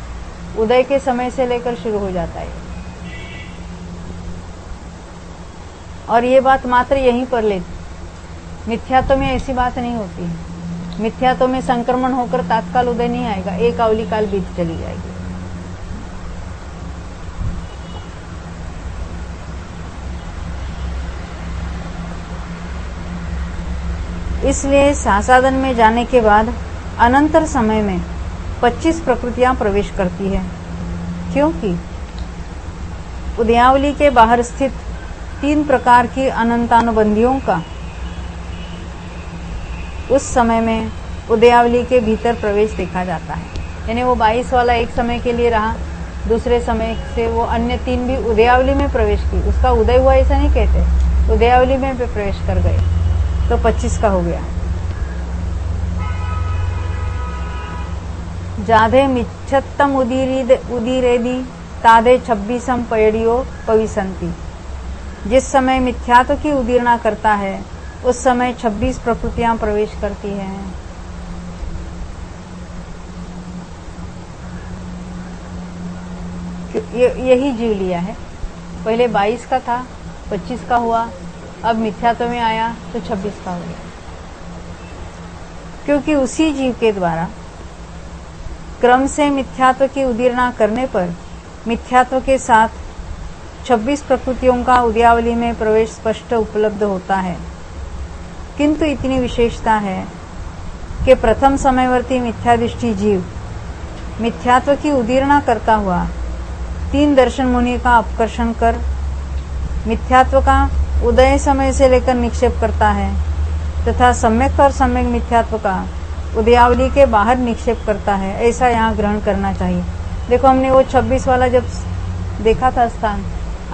[SPEAKER 1] उदय के समय से लेकर शुरू हो जाता है। और ये बात मात्र यहीं पर ले, मिथ्यात्व में ऐसी बात नहीं होती है। मिथ्यात्व में संक्रमण होकर तात्काल उदय नहीं आएगा, एक अवली काल बीत चली जाएगी। इसलिए सासाधन में जाने के बाद अनंतर समय में 25 प्रकृतियां प्रवेश करती है, क्योंकि उदयावली के बाहर स्थित 3 प्रकार की अनंतानुबंधियों का उस समय में उदयावली के भीतर प्रवेश देखा जाता है। यानी वो 22 वाला एक समय के लिए रहा, दूसरे समय से वो अन्य 3 भी उदयावली में प्रवेश की, उसका उदय हुआ ऐसा नहीं कहते, उदयावली में प्रवेश कर गए, तो 25 का हो गया। जाधे मिच्छत्तम उदीरेदी ताधे 26 पयड़ियो पविसंती। जिस समय मिथ्यात्व की उदीर्णा करता है उस समय 26 प्रकृतियां प्रवेश करती हैं। यही जीव लिया है, पहले 22 का था, 25 का हुआ, अब मिथ्यात्व में आया तो 26 का हो गया, क्योंकि उसी जीव के द्वारा क्रम से मिथ्यात्व की उदीर्णा करने पर मिथ्यात्व के साथ 26 प्रकृतियों का उदयावली में प्रवेश स्पष्ट उपलब्ध होता है। किंतु इतनी विशेषता है के प्रथम समयवर्ती मिथ्यादृष्टि जीव मिथ्यात्व की उदीर्णा करता हुआ 3 दर्शन मुनि का अपकर्षण कर मिथ्यात्व का उदय समय से लेकर निक्षेप करता है तथा सम्यक और सम्यक मिथ्यात्व का उदयावली के बाहर निक्षेप करता है, ऐसा यहाँ ग्रहण करना चाहिए। देखो हमने वो 26 वाला जब देखा था स्थान,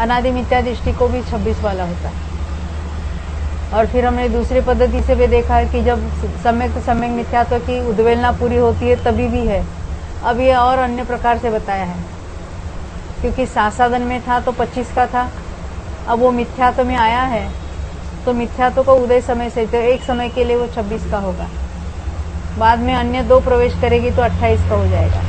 [SPEAKER 1] अनादि मिथ्या दृष्टि को भी 26 वाला होता है। और फिर हमने दूसरी पद्धति से भी देखा है कि जब सम्यक सम्यक मिथ्यात्व की उद्वेलना पूरी होती है तभी भी है। अब ये और अन्य प्रकार से बताया है, क्योंकि सासादन में था तो 25 का था, अब वो मिथ्यात्व में आया है तो मिथ्यात्व को उदय समय से, तो एक समय के लिए वो 26 का होगा, बाद में अन्य 2 प्रवेश करेगी तो 28 का हो जाएगा।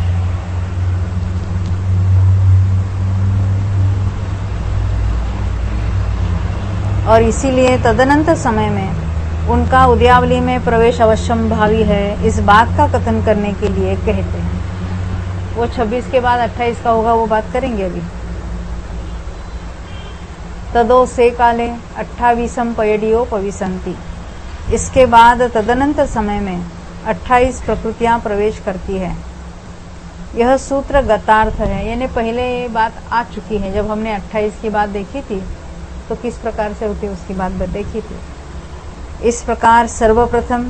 [SPEAKER 1] और इसीलिए तदनंतर समय में उनका उदयावली में प्रवेश अवश्यम भावी है, इस बात का कथन करने के लिए कहते हैं। वो 26 के बाद 28 का होगा, वो बात करेंगे अभी। तदो से काले 28 पयडियो पविसंती, इसके बाद तदनंतर समय में 28 प्रकृतियां प्रवेश करती है। यह सूत्र गतार्थ है, यानी पहले ये बात आ चुकी है। जब हमने 28 की बात देखी थी तो किस प्रकार से होती उसकी बात देखी थी। इस प्रकार सर्वप्रथम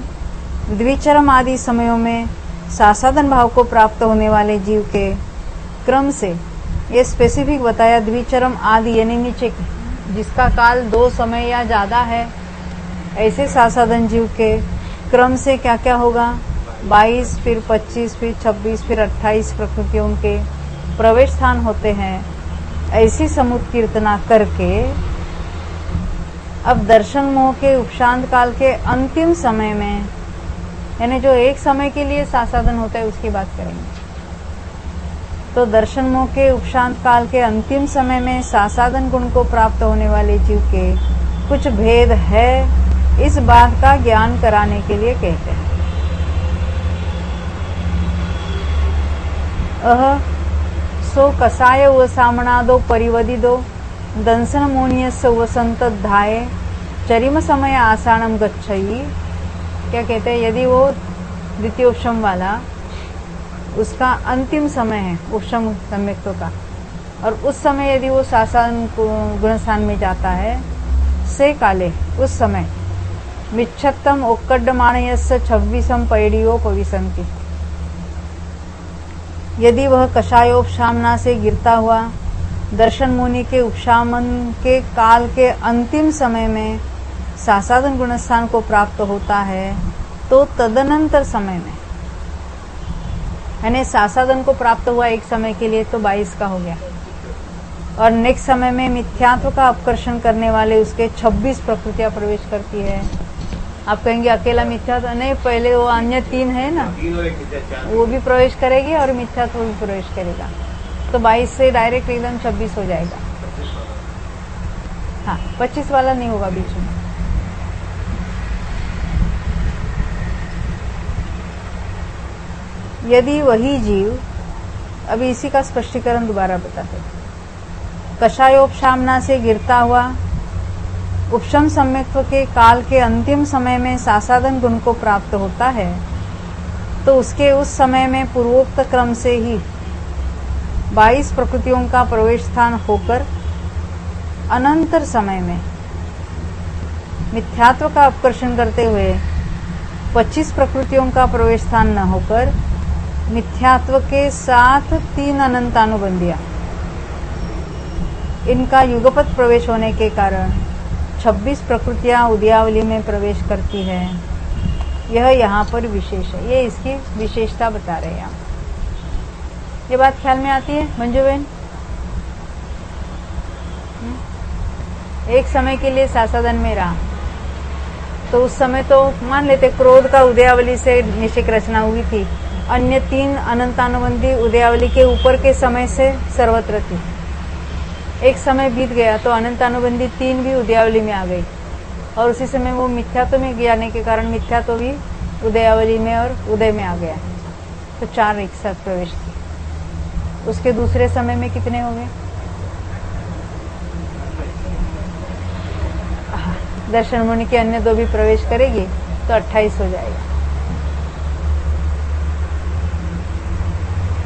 [SPEAKER 1] द्विचरम आदि समयों में सासादन भाव को प्राप्त होने वाले जीव के क्रम से ये स्पेसिफिक बताया। द्विचरम आदि यानी नीचे जिसका काल 2 समय या ज्यादा है, ऐसे सासादन जीव के क्रम से क्या क्या होगा, 22 फिर 25 फिर 26 फिर 28 प्रकृतियों के प्रवेश स्थान होते हैं। ऐसी समुत कीर्तना करके अब दर्शन मोह के उपशांत काल के अंतिम समय में, यानी जो एक समय के लिए सासादन होता है उसकी बात करेंगे। तो दर्शन मोह के उपशांत काल के अंतिम समय में सासादन गुण को प्राप्त होने वाले जीव के कुछ भेद है, इस बात का ज्ञान कराने के लिए कहते हैं। सो कसाय व सामणादो परिवदिदो दंसन मोनियस वसंत धाये चरिम समय आसानम गच्छई। क्या कहते हैं, यदि वो द्वितीय उपशम वाला उसका अंतिम समय है उपशम सम्यक्त्व का, और उस समय यदि वो सासान गुणस्थान में जाता है, से काले उस समय मिच्छत्तम ओक्कड्डमाणयस्य 26 पैडियो पविसंति, यदि वह कषायोपशामना से गिरता हुआ दर्शन मुनि के उपशामन के काल के अंतिम समय में सासादन गुणस्थान को प्राप्त होता है, तो तदनंतर समय में, यानी सासादन को प्राप्त हुआ एक समय के लिए तो 22 का हो गया, और नेक्स्ट समय में मिथ्यात्व का अपकर्षण करने वाले उसके 26 प्रकृतियां प्रवेश करती है। आप कहेंगे अकेला मिथ्यात्व नहीं, पहले वो अन्य 3 है ना, वो भी प्रवेश करेगी और मिथ्यात्व भी प्रवेश करेगा, तो 22 से डायरेक्ट एकदम 26 हो जाएगा। हाँ, 25 वाला नहीं होगा बीच में। यदि वही जीव, अभी इसी का स्पष्टीकरण दोबारा बताते हैं। कषायोपशामना से गिरता हुआ उपशम सम्यक्त्व के काल के अंतिम समय में सासादन गुण को प्राप्त होता है, तो उसके उस समय में पूर्वोक्त क्रम से ही 22 प्रकृतियों का प्रवेश स्थान होकर अनंतर समय में मिथ्यात्व का अपकर्षण करते हुए 25 प्रकृतियों का प्रवेश स्थान न होकर मिथ्यात्व के साथ 3 अनंतानुबंधियां, इनका युगपत प्रवेश होने के कारण 26 प्रकृतियां उदयावली में प्रवेश करती है। यह यहाँ पर विशेष है, ये इसकी विशेषता बता रहे हैं। ये बात ख्याल में आती है मंजू बहन? एक समय के लिए सासादन में रहा तो उस समय तो मान लेते क्रोध का उदयावली से निश्चिक रचना हुई थी, अन्य 3 अनंतानुबंधी उदयावली के ऊपर के समय से सर्वत्र थी। एक समय बीत गया तो अनंतानुबंधी 3 भी उदयावली में आ गई, और उसी समय वो मिथ्यात्व में जाने के कारण मिथ्यात्व भी उदयावली में और उदय में आ गया, तो 4 एक साथ प्रवेश थी। उसके दूसरे समय में कितने हो गए? दर्शन मुनि के अन्य 2 भी प्रवेश करेगी तो 28 हो जाएगा।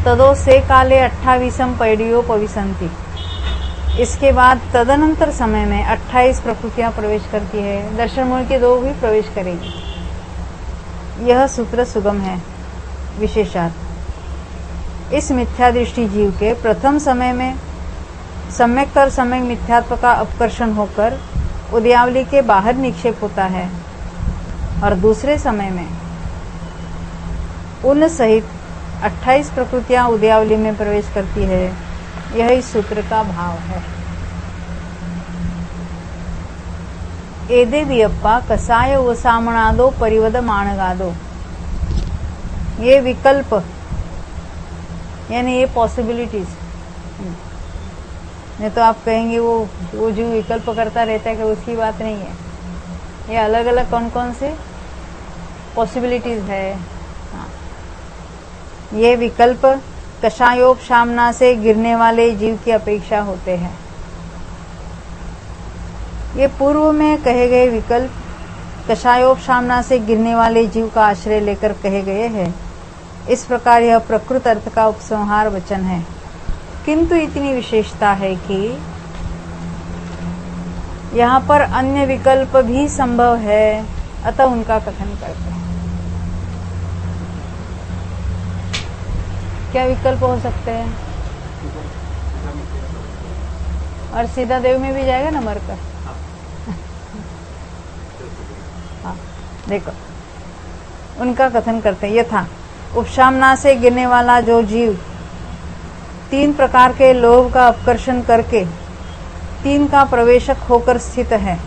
[SPEAKER 1] तदो से काले 28 पैडियो पविसंती। इसके बाद तदनंतर समय में 28 प्रकृतियां प्रवेश करती है। दर्शन मूल की 2 भी प्रवेश करेगी। यह सूत्र सुगम है। विशेषार्थ इस मिथ्या दृष्टि जीव के प्रथम समय में सम्यक और सम्यक मिथ्यात्व का अपकर्षण होकर उदयावली के बाहर निक्षेप होता है और दूसरे समय में उन सहित 28 प्रकृतियां उदयावली में प्रवेश करती है। यह इस सूत्र का भाव है। एदे वियप्पा कसाय व सामणादो परिवद माणगादो। ये विकल्प यानी ये पॉसिबिलिटीज। नहीं तो आप कहेंगे वो जो विकल्प करता रहता है कि उसकी बात नहीं है। ये अलग अलग कौन कौन से पॉसिबिलिटीज है। हाँ। ये विकल्प कषायोपशामना से गिरने वाले जीव की अपेक्षा होते हैं। ये पूर्व में कहे गए विकल्प कषायोपशामना से गिरने वाले जीव का आश्रय लेकर कहे गए हैं। इस प्रकार यह प्रकृत अर्थ का उपसंहार वचन है। किंतु इतनी विशेषता है कि यहाँ पर अन्य विकल्प भी संभव है, अतः उनका कथन करते हैं। क्या विकल्प हो सकते हैं? और सीधा देव में भी जाएगा ना मरकर। हाँ, देखो उनका कथन करते हैं। यथा उपशामना से गिरने वाला जो जीव 3 प्रकार के लोभ का अपकर्षण करके 3 का प्रवेशक होकर स्थित है,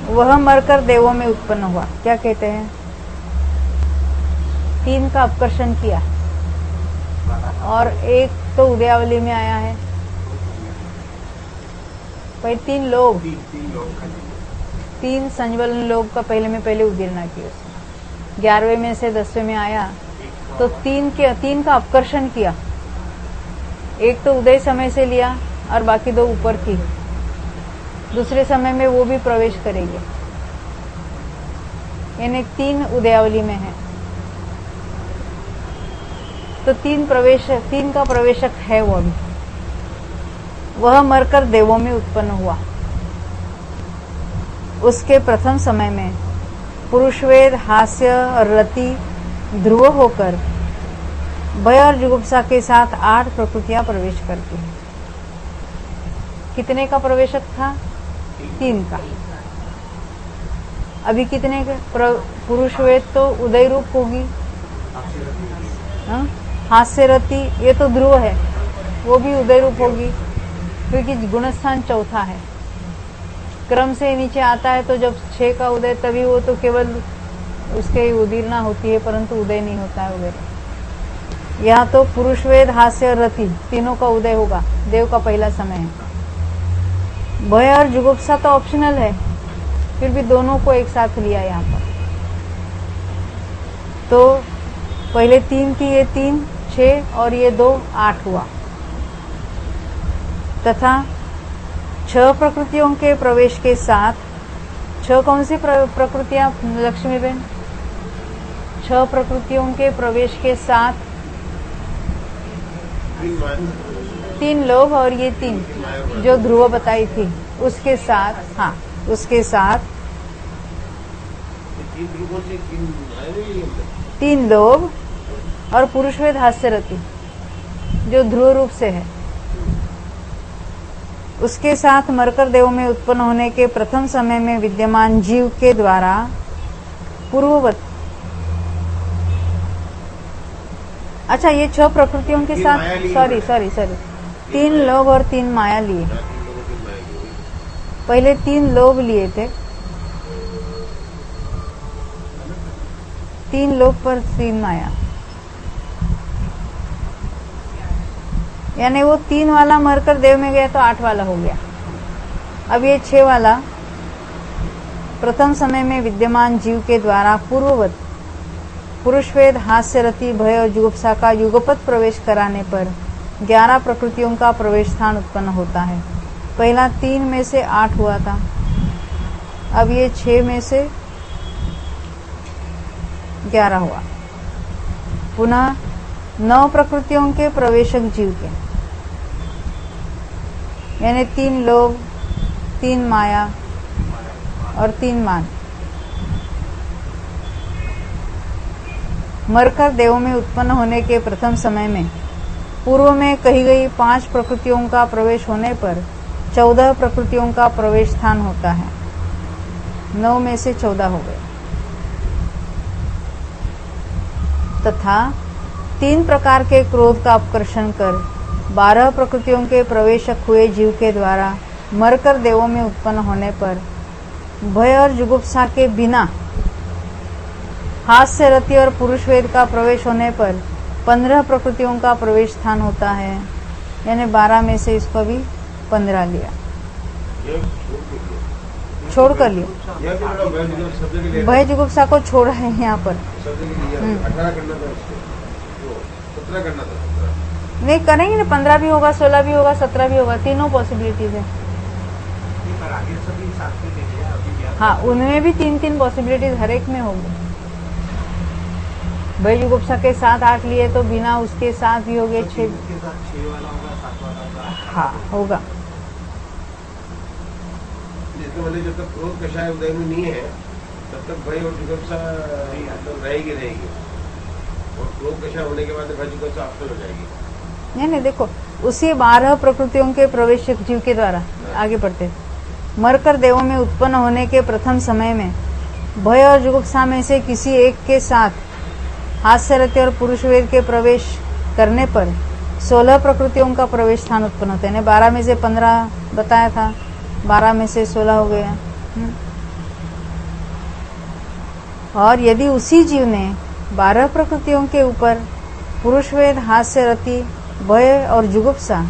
[SPEAKER 1] वह मरकर देवों में उत्पन्न हुआ। क्या कहते हैं? 3 का अपकर्षण किया और एक तो उदयावली में आया है। भाई 3 लोग 3 संज्वलन लोग का पहले उदीर्णा किया। 11वें में से 10वें में आया तो 3 का अपकर्षण किया। एक तो उदय समय से लिया और बाकी 2 ऊपर थी। दूसरे समय में वो भी प्रवेश करेंगे, यानी 3 उदयावली में है। तो 3 का प्रवेशक है वो भी। वह मरकर देवों में उत्पन्न हुआ। उसके प्रथम समय में पुरुषवेद, हास्य और रति ध्रुव होकर भय और जुगुप्सा के साथ 8 प्रकृतियां प्रवेश करती हैं। कितने का प्रवेशक था? 3 का। अभी कितने का? पुरुषवेद तो उदय रूप होगी। हास्य रति ये तो ध्रुव है, वो भी उदय रूप होगी क्योंकि गुणस्थान चौथा है। क्रम से नीचे आता है तो जब 6 का उदय तभी वो तो केवल उसके उदीर्णा होती है परंतु उदय नहीं होता है वगैरह। यहाँ तो पुरुषवेद, हास्य और रति तीनों का उदय होगा। देव का पहला समय है। भय और जुगुप्सा तो ऑप्शनल है, फिर भी दोनों को एक साथ लिया यहाँ पर। तो पहले 3 थी, ये 3, 6 और ये 2, 8 हुआ। तथा 6 प्रकृतियों के प्रवेश के साथ 6 कौन सी प्रकृतियां लक्ष्मी बहन? 6 प्रकृतियों के प्रवेश के साथ 3 लोग और ये 3 जो ध्रुव बताई थी उसके साथ, हाँ उसके साथ 3 लोग और पुरुषवेद, हास्य रति जो ध्रुव रूप से है, उसके साथ मरकर देवों में उत्पन्न होने के प्रथम समय में विद्यमान जीव के द्वारा पूर्ववत। अच्छा, ये 6 प्रकृतियों के साथ सॉरी 3 लोग और 3 माया लिए। पहले 3 लोग लिए थे, 3 लोग पर 3 माया, यानी वो 3 वाला मरकर देव में गया तो 8 वाला हो गया। अब ये 6 वाला प्रथम समय में विद्यमान जीव के द्वारा पूर्ववत पुरुषवेद, हास्य रति, भय और जुगुप्सा का युगपत प्रवेश कराने पर 11 प्रकृतियों का प्रवेश स्थान उत्पन्न होता है। पहला 3 में से 8 हुआ था, अब ये 6 में से 11 हुआ। पुनः 9 प्रकृतियों के प्रवेशक जीव के, यानी 3 लोभ, 3 माया और 3 मान, मरकर देवों में उत्पन्न होने के प्रथम समय में पूर्व में कही गई 5 प्रकृतियों का प्रवेश होने पर 14 प्रकृतियों का प्रवेश स्थान होता है। 9 में से 14 हो गए। तथा 3 प्रकार के क्रोध का अपकर्षण कर 12 प्रकृतियों के प्रवेशक हुए जीव के द्वारा मरकर देवों में उत्पन्न होने पर भय और जुगुप्सा के बिना हास्य, रति और पुरुष वेद का प्रवेश होने पर 15 प्रकृतियों का प्रवेश स्थान होता है, यानी 12 में से इसको भी 15 लिया, छोड़ कर लिया। भय जुगुप्सा को छोड़ा है यहाँ पर।
[SPEAKER 2] 18 करना था उसको, 17 करना था।
[SPEAKER 1] नहीं करेंगे ना, 15 भी होगा, 16 भी होगा, 17 भी होगा, तीनों पॉसिबिलिटीज है। हाँ, उनमें भी 3-3 पॉसिबिलिटीज हर एक में होगी। भय जुगुप्सा के साथ 8 लिए तो बिना उसके साथ भी हो गए 6
[SPEAKER 3] वाला होगा, 7 वाला होगा।
[SPEAKER 1] हाँ होगा।
[SPEAKER 2] जिसके मतलब जब तक क्रोध कषाय उदय में नहीं है तब तक भय और जुगुप्सा रहेगी, और क्रोध कषाय होने के बाद भय जुगुप्सा आपसे हो जाएगी।
[SPEAKER 1] नहीं देखो, उसी 12 प्रकृतियों के प्रवेशक जीव के द्वारा आगे बढ़ते मरकर देवों में उत्पन्न होने के प्रथम समय में भय और जुगुप्सा में से किसी एक के साथ हास्य, रति और पुरुष वेद के प्रवेश करने पर 16 प्रकृतियों का प्रवेश स्थान उत्पन्न होते हैं। 12 में से 15 बताया था, 12 में से 16 हो गया। और यदि उसी जीव ने 12 प्रकृतियों के ऊपर पुरुष वेद, हास्य, रति, भय और जुगुप्सा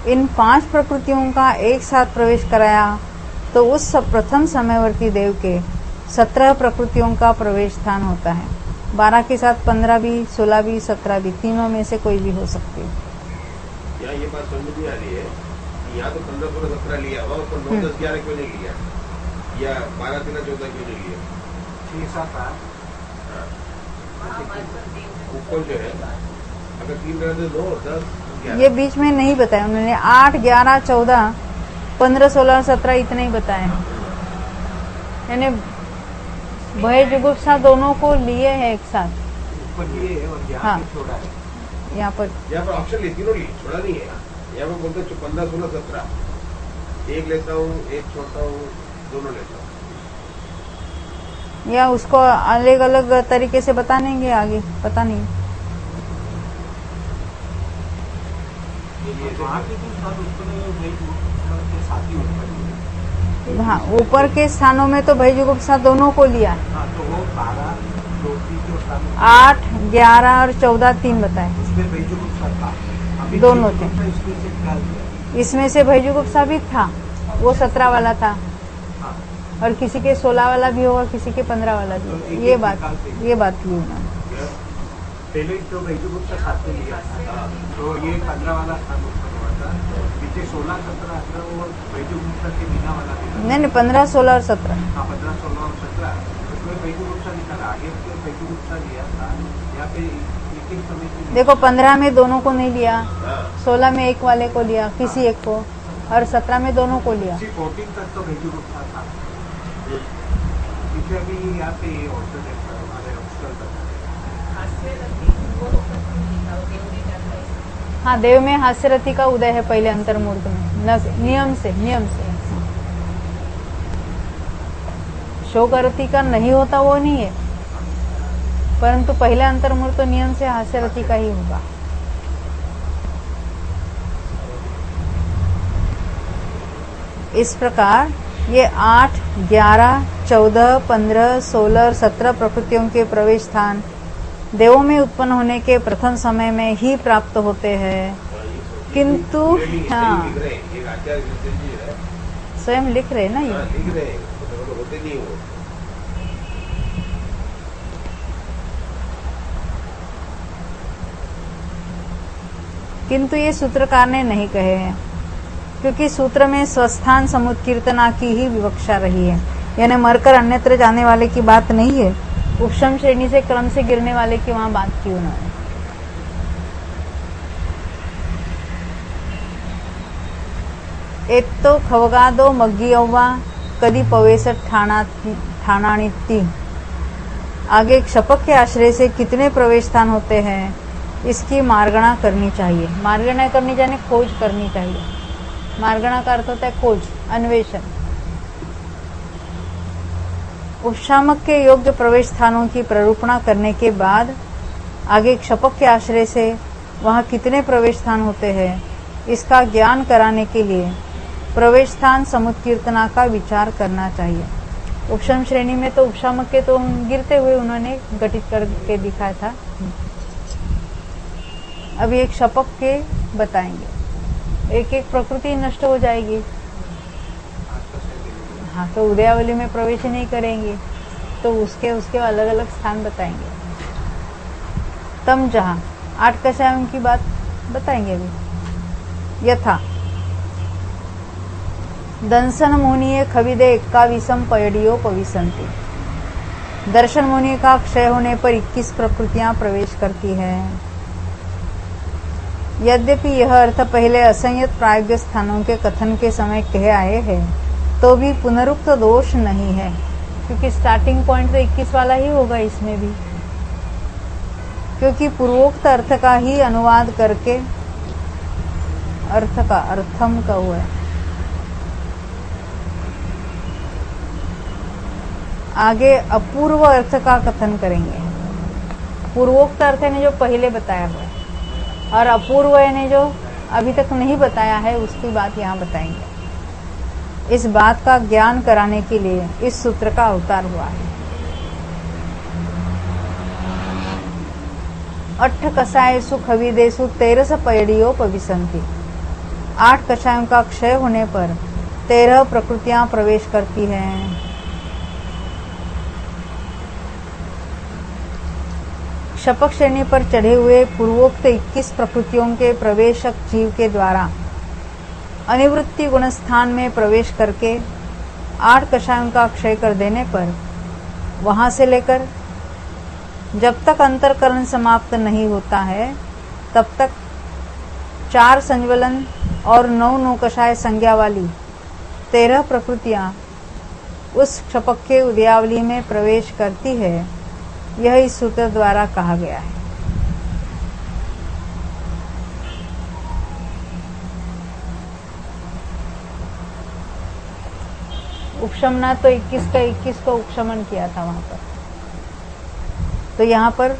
[SPEAKER 1] इन 5 प्रकृतियों का एक साथ प्रवेश कराया तो उस प्रथम समयवर्ती देव के 17 प्रकृतियों का प्रवेश स्थान होता है। 12 के साथ 15 भी, 16 भी, 17 भी, तीनों में से कोई भी हो सकती है।
[SPEAKER 2] यहाँ ये बात समझ नहीं आ रही है कि यहाँ तो 15, 16, 17 लिया हुआ, पर 9, 10, 11 क्यों नहीं लिया, या 12, 13, 14 क्यों नहीं लिया?
[SPEAKER 3] 6, 7, 8
[SPEAKER 2] ऊपर जो है अगर 3 रहते 9, 10, 11।
[SPEAKER 1] ये बीच में नहीं बताया उन्होंने। 8, 11, 14, 15, 16 और 17 इतने ही बताए हैं। यानी भय जुगुप्सा दोनों को लिए हैं एक साथ।
[SPEAKER 3] ऊपर लिए है और यहाँ पे छोड़ा है।
[SPEAKER 1] यहाँ पर
[SPEAKER 2] ऑप्शन लिए, तीनों लिए, छोड़ा नहीं है। यहाँ पर बोलते 15, 16, 17, एक लेता हूँ, एक छोड़ता हूँ, दोनों लेता हूँ।
[SPEAKER 1] या उसको अलग अलग तरीके से बतानेंगे आगे, पता नहीं। हाँ, ऊपर के स्थानों में तो भय जुगुप्सा दोनों को लिया। 8, 11 और 14 3 बताए, दोनों थे। इसमें से भय जुगुप्सा भी था, वो 17 वाला था, और किसी के 16 वाला भी होगा, किसी के 15 वाला भी। ये बात की उन्होंने।
[SPEAKER 3] पहले तो भय जुगुप्सा साथ में लिया था, तो ये 15 वाला स्थान उत्पन्न हुआ था। पीछे 16, 17, 18 वो भय जुगुप्सा के बिना वाला
[SPEAKER 1] नहीं, 15, 16 और 17।
[SPEAKER 3] हाँ, 15, 16 और 17 उसमें भय जुगुप्सा निकाला। आगे तो भय जुगुप्सा लिया था। यहाँ पे एक समय
[SPEAKER 1] देखो 15 में दोनों को नहीं लिया, 16 में एक वाले को लिया, किसी एक को, और 17 में दोनों को लिया।
[SPEAKER 3] 14 तक तो भय जुगुप्सा था। पीछे अभी यहाँ पे
[SPEAKER 1] हाँ, देव में हास्य रति का उदय है पहले अंतर्मूर्त में, नियम से। शोक रति का नहीं होता वो नहीं है, परंतु पहले अंतर्मूर्त तो नियम से हास्य रति का ही होगा। इस प्रकार ये 8, 11, 14, 15, 16 और 17 प्रकृतियों के प्रवेश स्थान देवों में उत्पन्न होने के प्रथम समय में ही प्राप्त होते हैं, किंतु हाँ स्वयं लिख रहे ना, ये
[SPEAKER 2] लिख रहे होते नहीं हो।
[SPEAKER 1] किंतु ये सूत्रकार ने नहीं कहे हैं, क्योंकि सूत्र में स्वस्थान समुत्कीर्तना की ही विवक्षा रही है, यानी मरकर अन्यत्र जाने वाले की बात नहीं है। उपशम श्रेणी से क्रम से गिरने वाले की वहां बात की उन्होंने। एत्तो खवगादो मग्गियव्वा कदी पवेसट ठाणानी ती। आगे क्षपक के आश्रय से कितने प्रवेश स्थान होते हैं, इसकी मार्गणा करनी चाहिए। मार्गणा करनी चाहिए, खोज करनी चाहिए। मार्गणा का अर्थ होता है खोज, अन्वेषण। उपशामक के योग्य प्रवेश स्थानों की प्ररूपणा करने के बाद आगे क्षपक के आश्रय से वहां कितने प्रवेश स्थान होते हैं, इसका ज्ञान कराने के लिए प्रवेश स्थान समुत्कीर्तना का विचार करना चाहिए। उपशम श्रेणी में तो उपशामक के तो गिरते हुए उन्होंने गठित करके दिखाया था। अब एक क्षपक के बताएंगे, एक एक प्रकृति नष्ट हो जाएगी। हाँ, तो उदयावली में प्रवेश ही नहीं करेंगे, तो उसके अलग अलग स्थान बताएंगे। तम जहां 8 कषायों की बात बताएंगे अभी। यथा दंसन मुनिये खविदे 21 पयडियो पविसंति। दर्शन मुनि का क्षय होने पर 21 प्रकृतियां प्रवेश करती हैं। यद्यपि यह अर्थ पहले असंयत प्रायोग्य स्थानों के कथन के समय कहे आए हैं, तो भी पुनरुक्त दोष नहीं है, क्योंकि स्टार्टिंग पॉइंट तो 21 वाला ही होगा इसमें भी, क्योंकि पूर्वोक्त अर्थ का ही अनुवाद करके अर्थ का अर्थम का हुआ है। आगे अपूर्व अर्थ का कथन करेंगे। पूर्वोक्त अर्थ ने जो पहले बताया हुआ है, और अपूर्व ने जो अभी तक नहीं बताया है, उसकी बात यहाँ बताएंगे। इस बात का ज्ञान कराने के लिए इस सूत्र का अवतार हुआ है। 8 कषायेषु खविदेषु 13 पयडियो पविसंति। 8 कषायों का क्षय होने पर 13 प्रकृतियां प्रवेश करती हैं। क्षपक श्रेणी पर चढ़े हुए पूर्वोक्त 21 प्रकृतियों के प्रवेशक जीव के द्वारा अनिवृत्ति गुण स्थान में प्रवेश करके 8 कषायों का क्षय कर देने पर वहां से लेकर जब तक अंतरकरण समाप्त नहीं होता है, तब तक 4 संज्वलन और 9 कषाय संज्ञा वाली 13 प्रकृतियां उस क्षपक के उदयावली में प्रवेश करती है। यह इस सूत्र द्वारा कहा गया है। उपशमना तो 21 का 21 को उपशमन किया था वहां पर, तो यहाँ पर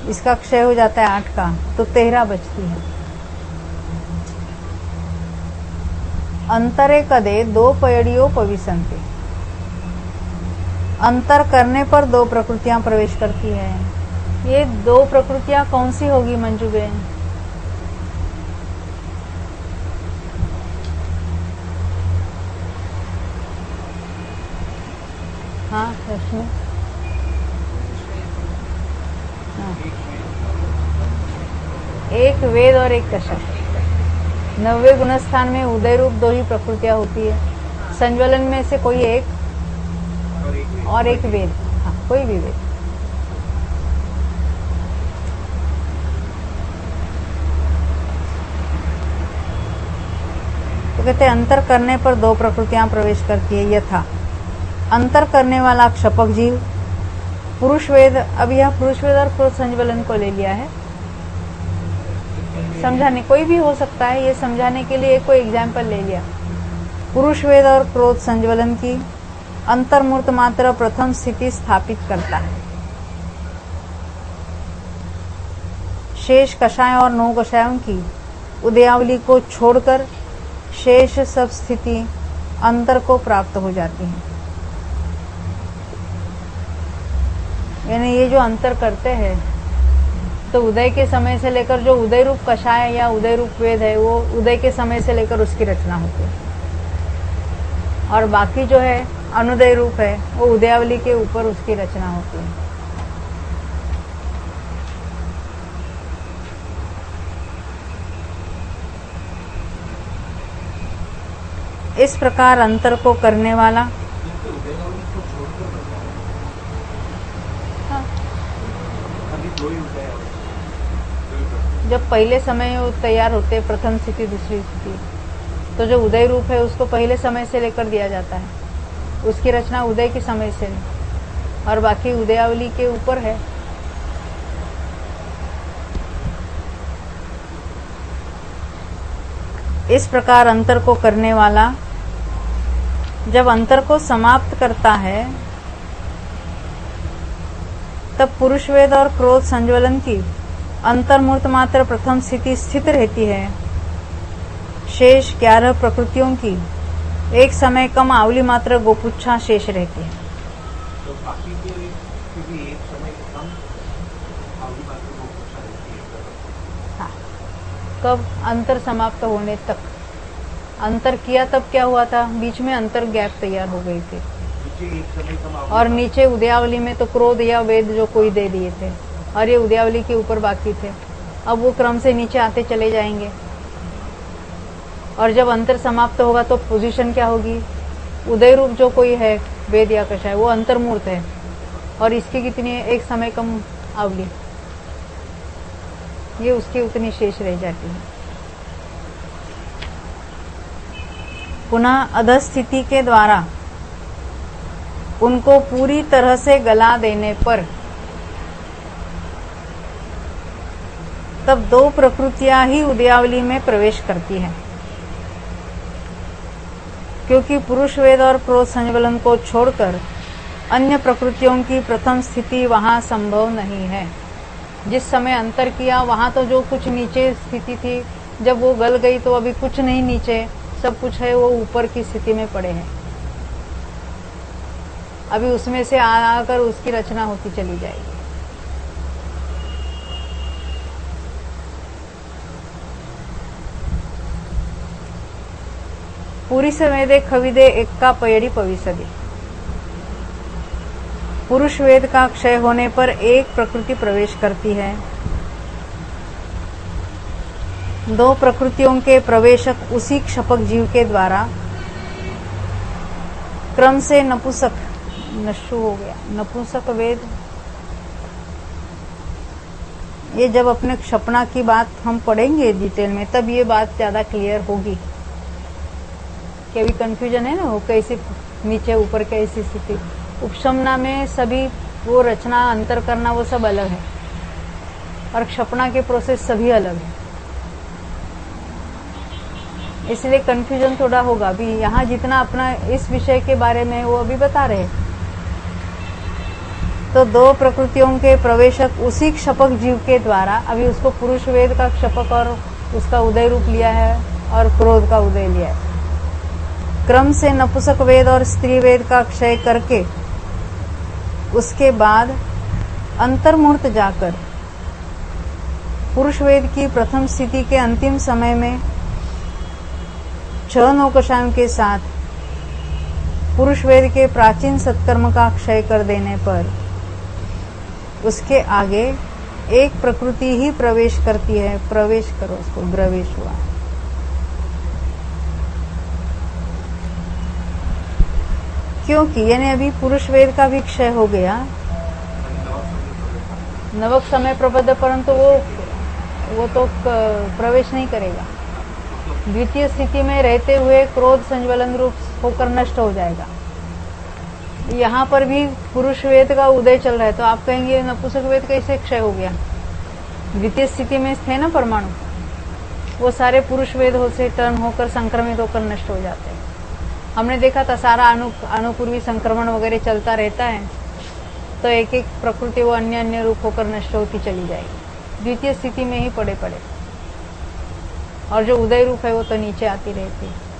[SPEAKER 1] इसका क्षय हो जाता है 8 का, तो 13 बचती है। अंतरे कदे 2 पयडियो पविसंति। अंतर करने पर 2 प्रकृतियां प्रवेश करती हैं। ये 2 प्रकृतियां कौन सी होगी मंजू बेन? हाँ रश्मि, हाँ। एक वेद और एक कषाय। 90 गुणस्थान में उदय रूप 2 ही प्रकृतियां होती है। संज्वलन में से कोई एक और एक वेद, हाँ कोई भी वेद। तो कहते हैं अंतर करने पर 2 प्रकृतियां प्रवेश करती है। यथा अंतर करने वाला क्षपक जीव पुरुष वेद। अब यह पुरुष वेद और क्रोध संज्वलन को ले लिया है समझाने, कोई भी हो सकता है, ये समझाने के लिए कोई एग्जाम्पल ले लिया। पुरुष वेद और क्रोध संज्वलन की अंतर्मूर्त मात्र प्रथम स्थिति स्थापित करता है। शेष कषाय और 9 कषायों की उदयावली को छोड़कर शेष सब स्थिति अंतर को प्राप्त हो जाती है। यानी ये जो अंतर करते हैं, तो उदय के समय से लेकर जो उदय रूप कषाय या उदय रूप वेद है, वो उदय के समय से लेकर उसकी रचना होती है, और बाकी जो है अनुदय रूप है, वो उदयावली के ऊपर उसकी रचना होती है। इस प्रकार अंतर को करने वाला जब पहले समय वो तैयार होते, प्रथम स्थिति दूसरी स्थिति, तो जो उदय रूप है उसको पहले समय से लेकर दिया जाता है, उसकी रचना उदय के समय से है और बाकी उदयावली के ऊपर है। इस प्रकार अंतर को करने वाला जब अंतर को समाप्त करता है तब पुरुष वेद और क्रोध संज्वलन की अंतर्मूर्त मात्र प्रथम स्थिति स्थित रहती है। शेष 11 प्रकृतियों की एक समय कम आवली मात्र गोपुच्छा शेष रहती है।
[SPEAKER 3] तो बाकी के भी एक समय कम आवली मात्र गोपुच्छा रहती है।
[SPEAKER 1] हाँ, कब? अंतर समाप्त होने तक। अंतर किया तब क्या हुआ था? बीच में अंतर गैप तैयार हो गई थी
[SPEAKER 3] एक समय कम आवली
[SPEAKER 1] और नीचे उदयावली में तो क्रोध या वेद जो कोई दे दिए थे और ये उदयावली के ऊपर बाकी थे। अब वो क्रम से नीचे आते चले जाएंगे और जब अंतर समाप्त होगा तो पोजीशन क्या होगी? उदय रूप जो कोई है वेद या कषाय वो अंतर्मूर्त है और इसकी कितनी है? एक समय कम आवली, ये उसकी उतनी शेष रह जाती है। पुनः अधस्थिति के द्वारा उनको पूरी तरह से गला देने पर तब 2 प्रकृतियां ही उदयावली में प्रवेश करती हैं, क्योंकि पुरुष वेद और क्रोध संज्वलन को छोड़कर अन्य प्रकृतियों की प्रथम स्थिति वहां संभव नहीं है। जिस समय अंतर किया वहां तो जो कुछ नीचे स्थिति थी, जब वो गल गई तो अभी कुछ नहीं नीचे, सब कुछ है वो ऊपर की स्थिति में पड़े हैं। अभी उसमें से आकर उसकी रचना होती चली जाएगी। पुरी समेदे खविदे एक्का पयड़ी पविसदे। पुरुष वेद का क्षय होने पर एक प्रकृति प्रवेश करती है। 2 प्रकृतियों के प्रवेशक उसी क्षपक जीव के द्वारा क्रम से नपुंसक नशु हो गया, नपुंसक वेद। ये जब अपने क्षपना की बात हम पढ़ेंगे डिटेल में तब ये बात ज्यादा क्लियर होगी कि अभी कंफ्यूजन है ना, वो कैसी नीचे ऊपर कैसी स्थिति। उपशमना में सभी वो रचना अंतर करना वो सब अलग है और क्षपना के प्रोसेस सभी अलग है, इसलिए कंफ्यूजन थोड़ा होगा। अभी यहाँ जितना अपना इस विषय के बारे में वो अभी बता रहे। तो 2 प्रकृतियों के प्रवेशक उसी क्षपक जीव के द्वारा, अभी उसको पुरुष वेद का क्षपक और उसका उदय रूप लिया है और क्रोध का उदय लिया है। क्रम से नपुंसक वेद और स्त्री वेद का क्षय करके उसके बाद अंतर्मूर्त जाकर पुरुष वेद की प्रथम स्थिति के अंतिम समय में 6 नौकशायों के साथ पुरुष वेद के प्राचीन सत्कर्म का क्षय कर देने पर उसके आगे एक प्रकृति ही प्रवेश करती है। प्रवेश करो उसको, प्रवेश हुआ। क्योंकि यानी अभी पुरुष वेद का भी क्षय हो गया, नवक समय प्रबद्ध, परंतु वो तो प्रवेश नहीं करेगा। द्वितीय स्थिति में रहते हुए क्रोध संज्वलन रूप होकर नष्ट हो जाएगा। यहाँ पर भी पुरुष वेद का उदय चल रहा है, तो आप कहेंगे नपुंसक वेद कैसे क्षय हो गया? द्वितीय स्थिति में थे ना परमाणु, वो सारे पुरुष वेद हो से टर्न होकर संक्रमित होकर नष्ट हो जाते हैं। हमने देखा था सारा अनुपूर्वी संक्रमण वगैरह चलता रहता है, तो एक एक प्रकृति वो अन्य अन्य रूप होकर नष्ट होती चली जाएगी। द्वितीय स्थिति में ही पड़े पड़े, और जो उदय रूप है वो तो नीचे आती रहती है।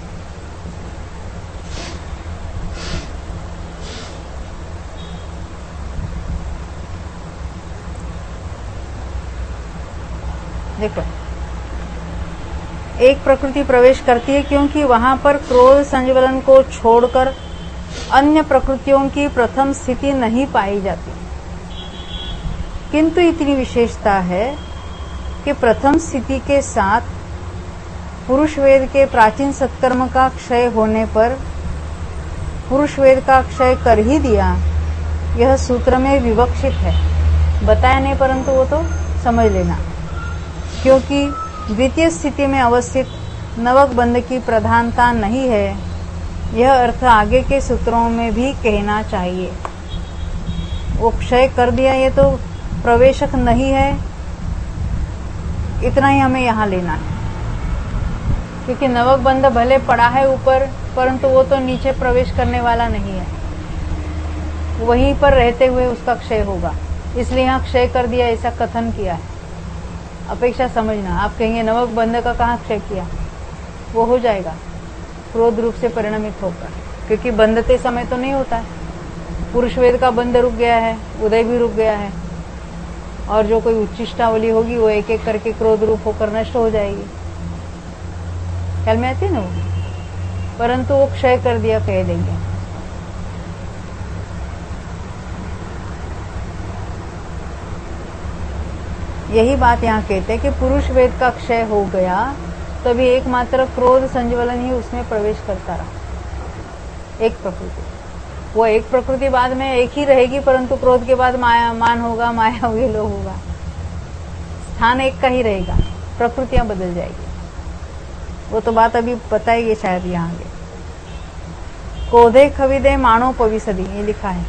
[SPEAKER 1] देखो, एक प्रकृति प्रवेश करती है क्योंकि वहां पर क्रोध संज्वलन को छोड़कर अन्य प्रकृतियों की प्रथम स्थिति नहीं पाई जाती। किंतु इतनी विशेषता है कि प्रथम स्थिति के साथ पुरुष वेद के प्राचीन सत्कर्म का क्षय होने पर पुरुष वेद का क्षय कर ही दिया, यह सूत्र में विवक्षित है, बताया नहीं, परंतु वो तो समझ लेना। क्योंकि द्वितीय स्थिति में अवस्थित नवक बंध की प्रधानता नहीं है, यह अर्थ आगे के सूत्रों में भी कहना चाहिए। वो क्षय कर दिया, ये तो प्रवेशक नहीं है, इतना ही हमें यहाँ लेना है। क्योंकि नवक बंध भले पड़ा है ऊपर, परंतु वो तो नीचे प्रवेश करने वाला नहीं है, वहीं पर रहते हुए उसका क्षय होगा। इसलिए यहाँ क्षय कर दिया ऐसा कथन किया है। अपेक्षा समझना, आप कहेंगे नवक बंध का कहाँ क्षय किया, वो हो जाएगा क्रोध रूप से परिणमित होकर, क्योंकि बंधते समय तो नहीं होता है। पुरुष वेद का बंध रुक गया है, उदय भी रुक गया है, और जो कोई उच्चिष्टावली होगी वो एक एक करके क्रोध रूप होकर नष्ट हो जाएगी। ख्याल में आती है ना वो, परंतु वो क्षय कर दिया कह देंगे। यही बात यहाँ कहते हैं कि पुरुष वेद का क्षय हो गया, तभी एकमात्र क्रोध संज्वलन ही उसमें प्रवेश करता रहा। एक प्रकृति, वो एक प्रकृति बाद में एक ही रहेगी, परंतु क्रोध के बाद माया मान होगा, माया होगी, लोभ होगा। स्थान एक का ही रहेगा, प्रकृतियां बदल जाएगी। वो तो बात अभी बताएगी शायद यहाँ आगे। क्रोधे खविदे मानो पविसदी, ये लिखा है।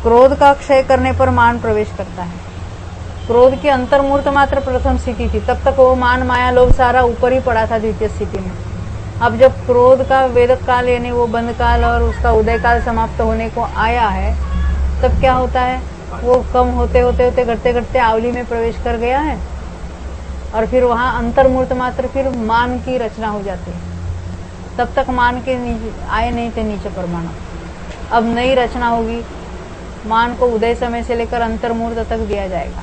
[SPEAKER 1] क्रोध का क्षय करने पर मान प्रवेश करता है। क्रोध की अंतर्मूर्त मात्र प्रथम स्थिति थी, तब तक वो मान माया लोभ सारा ऊपर ही पड़ा था द्वितीय स्थिति में। अब जब क्रोध का वेदक काल यानी वो बंध काल और उसका उदय काल समाप्त होने को आया है, तब क्या होता है, वो कम होते होते होते घटते घटते आवली में प्रवेश कर गया है, और फिर वहां अंतर्मूर्त मात्र फिर मान की रचना हो जाती है। तब तक मान के आए नहीं थे नीचे परमाणु, अब नई रचना होगी। मान को उदय समय से लेकर अंतर्मूर्त तक दिया जाएगा,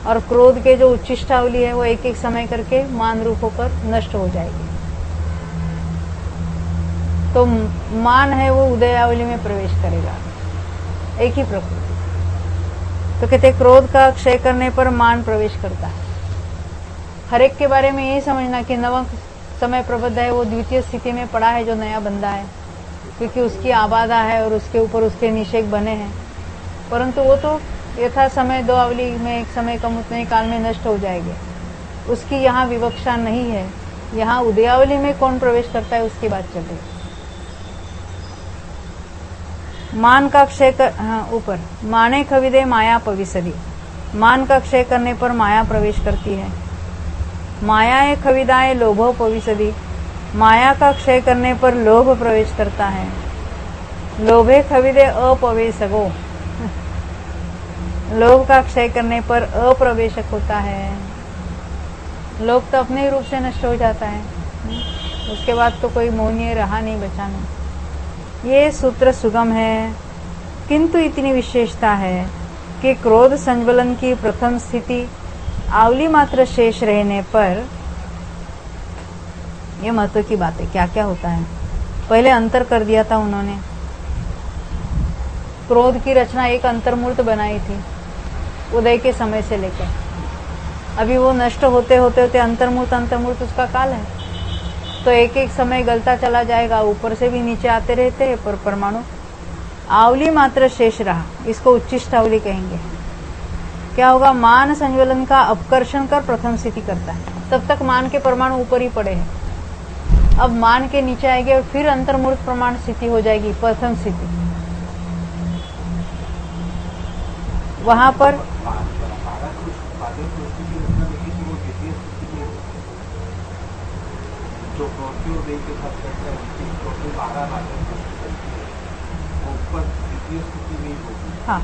[SPEAKER 1] और क्रोध के जो उच्चिष्टावली है वो एक एक समय करके मान रूप होकर नष्ट हो जाएगी। तो मान है वो उदयावली में प्रवेश करेगा, एक ही प्रकृति। तो कहते क्रोध का क्षय करने पर मान प्रवेश करता है। हर एक के बारे में यही समझना कि नवक समय प्रबद्ध है, वो द्वितीय स्थिति में पड़ा है जो नया बंदा है, क्योंकि उसकी आबादा है और उसके ऊपर उसके निषेध बने हैं। परंतु वो तो यथा समय दो अवली में एक समय कम उतने काल में नष्ट हो जाएंगे, उसकी यहाँ विवक्षा नहीं है। यहाँ उदयावली में कौन प्रवेश करता है उसकी बात चल रही है। मान का क्षय कर, ऊपर माने खविदे माया पविसदी, मान का क्षय करने पर माया प्रवेश करती है। मायाए खविदाए लोभो पविसदी, माया का क्षय करने पर लोभ प्रवेश करता है। लोभे खविदे अपवेशगो, लोभ का क्षय करने पर अप्रवेशक होता है। लोभ तो अपने ही रूप से नष्ट हो जाता है, उसके बाद तो कोई मोहनीय रहा नहीं, बचा नहीं। ये सूत्र सुगम है, किंतु इतनी विशेषता है कि क्रोध संज्वलन की प्रथम स्थिति आवली मात्र शेष रहने पर, ये महत्व की बात है। क्या क्या होता है, पहले अंतर कर दिया था उन्होंने। क्रोध की रचना एक अंतर्मूर्त बनाई थी उदय के समय से लेकर, अभी वो नष्ट होते होते होते अंतर्मूर्त उसका काल है, तो एक एक समय गलता चला जाएगा, ऊपर से भी नीचे आते रहते हैं, पर परमाणु आवली मात्र शेष रहा, इसको उच्चिष्ट आवली कहेंगे। क्या होगा, मान संज्वलन का अपकर्षण कर प्रथम स्थिति करता है। तब तक मान के परमाणु ऊपर ही पड़े हैं, अब मान के नीचे आएंगे और फिर अंतर्मूर्त प्रमाण स्थिति हो जाएगी, प्रथम स्थिति। वहां पर
[SPEAKER 3] जो के साथ करता है उसकी 12 ऊपर द्वितीय स्थिति नहीं होगी।
[SPEAKER 1] हाँ,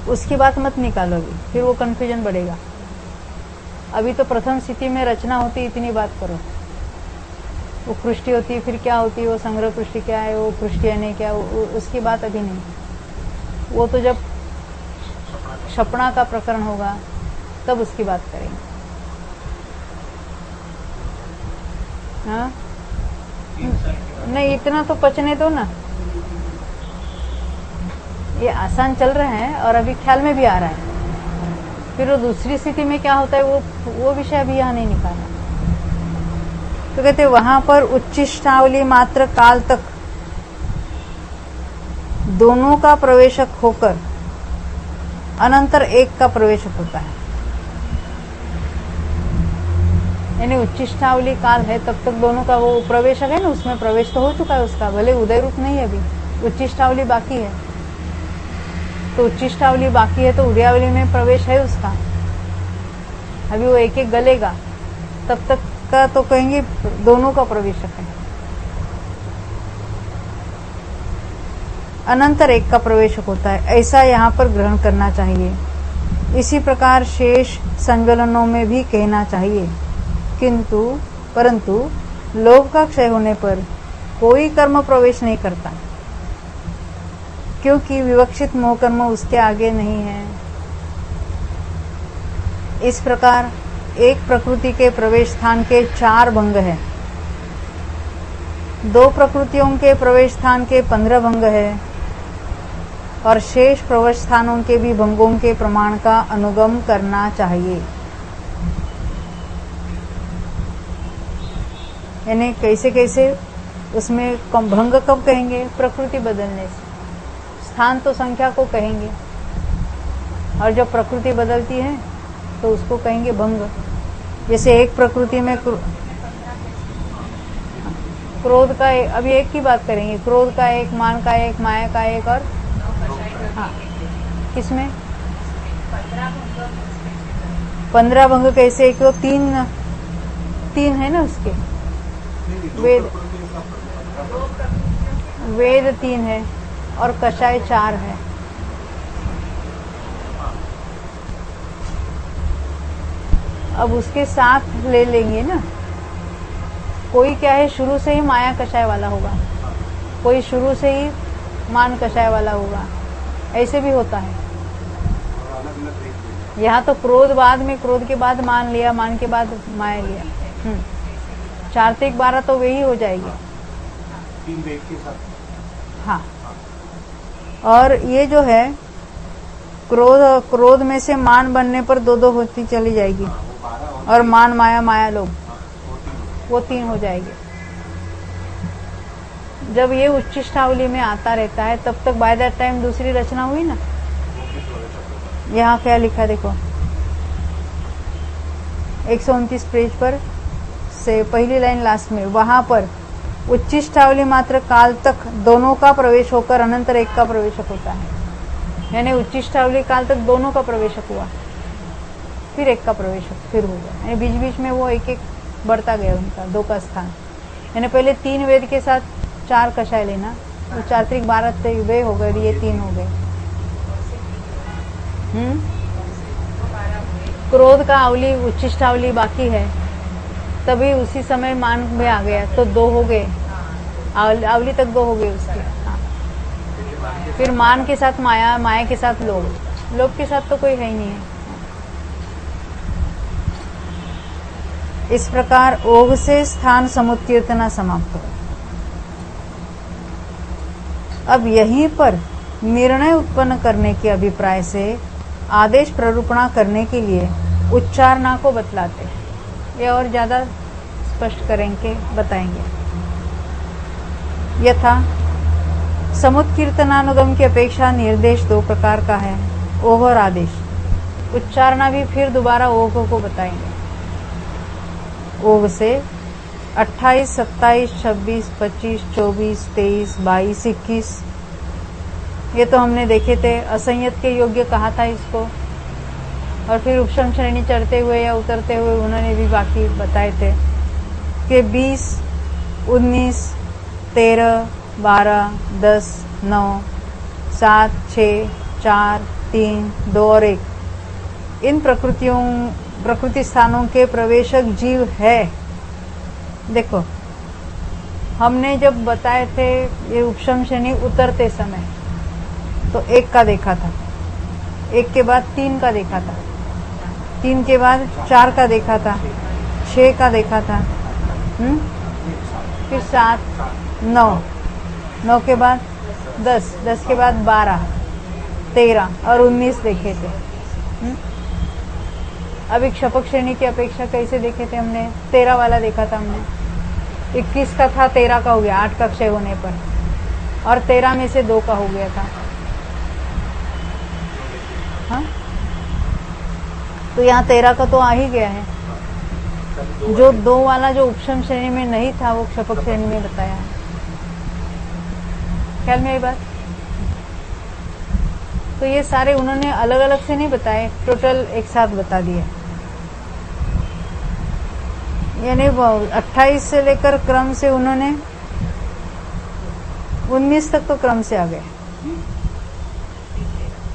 [SPEAKER 1] उसकी बात मत निकालोगी, फिर वो कंफ्यूजन बढ़ेगा। अभी तो प्रथम स्थिति में रचना होती, इतनी बात करो। वो कृष्टि होती है, फिर क्या होती है, वो संग्रह कृष्टि क्या है, वो कृष्टि है क्या, उसकी बात अभी नहीं। वो तो जब क्षपणा का प्रकरण होगा तब उसकी बात करेंगे। हाँ, नहीं इतना तो पचने दो ना, ये आसान चल रहा है और अभी ख्याल में भी आ रहा है। फिर वो दूसरी स्थिति में क्या होता है, वो विषय अभी यहाँ नहीं निकालना। तो कहते वहां पर उच्चिष्टावली मात्र काल तक दोनों का प्रवेशक होकर अनंतर एक का प्रवेशक होता है। यानी उच्चिष्टावली काल है तब तक दोनों का वो प्रवेशक है ना, उसमें प्रवेश तो हो चुका है उसका, भले उदय रूप नहीं है, अभी उच्चिष्टावली बाकी है। तो उच्चिष्टावली बाकी है तो उदयावली में प्रवेश है उसका, अभी वो एक एक गलेगा, तब तक का तो कहेंगे दोनों का प्रवेशक है। अनंतर एक का प्रवेशक होता है, ऐसा यहाँ पर ग्रहण करना चाहिए। इसी प्रकार शेष संज्वलनों में भी कहना चाहिए, परंतु लोभ का क्षय होने पर कोई कर्म प्रवेश नहीं करता, क्योंकि विवक्षित मोह कर्म उसके आगे नहीं है। इस प्रकार एक प्रकृति के प्रवेश स्थान के 4 भंग हैं, 2 प्रकृतियों के प्रवेश स्थान के 15 भंग है, और शेष प्रवेश स्थानों के भी भंगों के प्रमाण का अनुगम करना चाहिए। यानी कैसे कैसे उसमें भंग कब कहेंगे? प्रकृति बदलने से। स्थान तो संख्या को कहेंगे, और जब प्रकृति बदलती है तो उसको कहेंगे भंग। जैसे एक प्रकृति में क्रोध का अभी एक की बात करेंगे, क्रोध का एक, मान का एक, माया का एक, और हाँ किसमें 15 भंग कैसे? एक तो तीन है ना उसके, वेद 3 है और कषाय 4 है। अब उसके साथ ले लेंगे ना, कोई क्या है शुरू से ही माया कषाय वाला होगा, कोई शुरू से ही मान कषाय वाला होगा, ऐसे भी होता है। यहाँ तो क्रोध बाद में, क्रोध के बाद मान लिया, मान के बाद माया लिया। 4 से 12 तो वही हो जाएगी।
[SPEAKER 3] 3 वेद के साथ।
[SPEAKER 1] हाँ, और ये जो है क्रोध में से मान बनने पर 2 होती चली जाएगी, और मान माया, माया लोभ, वो 3 हो जाएगी। जब ये उच्चिष्टावली में आता रहता है तब तक बाय दैट टाइम दूसरी रचना हुई ना। यहाँ क्या लिखा देखो, 129 पेज पर से पहली लाइन लास्ट में, वहां पर उच्चिष्टावली मात्र काल तक दोनों का प्रवेश होकर अनंतर एक का प्रवेशक होता है। यानी उच्चिष्टावली काल तक दोनों का प्रवेशक हुआ, फिर एक का प्रवेशक फिर हो गया, यानी बीच बीच में वो एक एक बढ़ता गया उनका 2 का स्थान। यानी पहले 3 वेद के साथ 4 कषाय लेना, तो 4 त्रिक 12 वे हो गए, ये 3 हो गए। क्रोध का अवली उच्चिष्टावली बाकी है, तभी उसी समय मान में आ गया तो 2 हो गए, अवली तक 2 हो गए उसके। हाँ। फिर मान के साथ माया, माया के साथ लोभ, लोभ के साथ तो कोई है ही नहीं है। इस प्रकार ओघ से स्थान समुत्कीर्तना समाप्त हो। अब यहीं पर निर्णय उत्पन्न करने के अभिप्राय से आदेश प्ररूपणा करने के लिए उच्चारणा को बतलाते हैं। ये और ज्यादा स्पष्ट करेंगे, बताएंगे। यथा समुत्कीर्तनानुगम की अपेक्षा निर्देश 2 प्रकार का है, ओघ और आदेश। उच्चारणा भी फिर दोबारा ओघ को बताएंगे। ओघ से 28, 27, 26, 25, 24, 23, 22, 21 ये तो हमने देखे थे। असंयत के योग्य कहा था इसको, और फिर उपशम श्रेणी चढ़ते हुए या उतरते हुए उन्होंने भी बाकी बताए थे कि 20, 19, 13, 12, 10, 9, 7, 6, 4, 3, 2 और 1 इन प्रकृति स्थानों के प्रवेशक जीव है। देखो हमने जब बताए थे ये उपशम श्रेणी उतरते समय तो 1 का देखा था, 1 के बाद 3 का देखा था, 3 के बाद 4 का देखा था, 6 का देखा था, फिर 7, 9, 9 के बाद 10, 10 के बाद 12, 13 और 19 देखे थे। अब एक क्षपक श्रेणी की अपेक्षा कैसे देखे थे हमने? 13 वाला देखा था हमने, 21 का था, 13 का हो गया 8 का क्षय होने पर, और 13 में से 2 का हो गया था। हाँ? तो यहाँ 13 का तो आ ही गया है, जो 2 वाला जो उपशम श्रेणी में नहीं था वो क्षपक श्रेणी में बताया है। ख्याल में आई बात? तो ये सारे उन्होंने अलग अलग से नहीं बताए, टोटल एक साथ बता दिए। यानी 28 से लेकर क्रम से उन्होंने 19 तक तो क्रम से आ गए।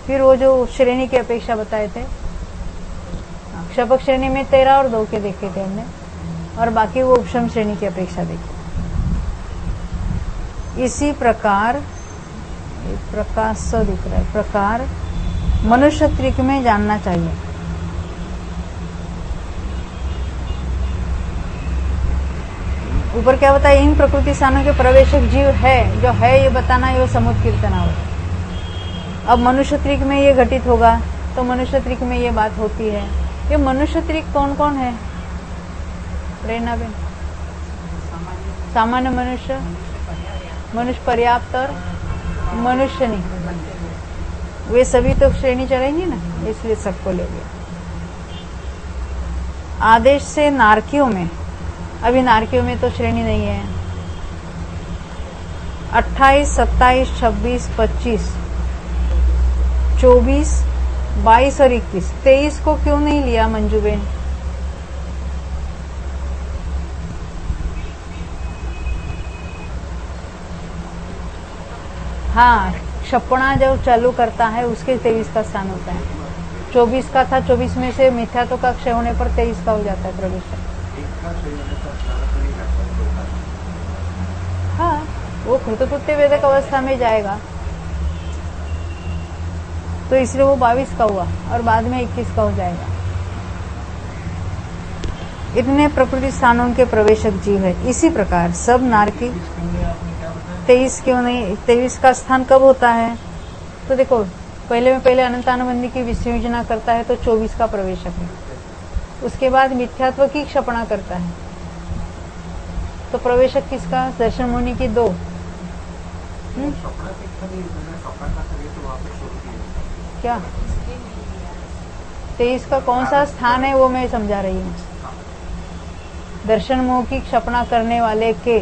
[SPEAKER 1] फिर वो जो श्रेणी की अपेक्षा बताए थे, क्षपक श्रेणी में 13 और 2 के देखे थे हमने, और बाकी वो उपशम श्रेणी की अपेक्षा देखी। इसी प्रकार प्रकाश सा दिख रहा है, प्रकार मनुष्य त्रिक में जानना चाहिए। ऊपर क्या बताया, इन प्रकृति स्थानों के प्रवेशक जीव है, जो है ये बताना, ये समुद्र कीर्तना हो। अब मनुष्य त्रिक में ये घटित होगा तो मनुष्य त्रिक में ये बात होती है। ये मनुष्य त्रिक कौन कौन है प्रेरणा बेन? सामान्य मनुष्य, मनुष्य पर्याप्त और मनुष्य नहीं, वे सभी तो श्रेणी चढ़ेंगी ना, इसलिए सबको ले गया। आदेश से नारकियों में, अभी नारकियों में तो श्रेणी नहीं है। 28, 27, 26, 25, 24, 22 और 21, 23 को क्यों नहीं लिया मंजू बेन? हाँ, क्षपणा जब चालू करता है उसके 23 का स्थान होता है। 24 का था, 24 में से मिथ्यात्व का क्षय होने पर 23 का हो जाता है प्रवेश। हाँ, वो कृतकृत्य वेदक अवस्था में जाएगा, तो इसलिए वो 22 का हुआ और बाद में 21 का हो जाएगा। इतने प्रकृति स्थानों के प्रवेशक जीव है। इसी प्रकार सब नारकी 23 क्यों नहीं, 23 का स्थान कब होता है? तो देखो, पहले में पहले अनंतानुबंधी की विसंयोजना करता है तो 24 का प्रवेशक है। उसके बाद मिथ्यात्व की क्षपणा करता है तो प्रवेशक किसका? दर्शन मुनि की 2। क्या 23 का कौन सा स्थान है वो मैं समझा रही हूँ। दर्शन मोह की क्षपणा करने वाले के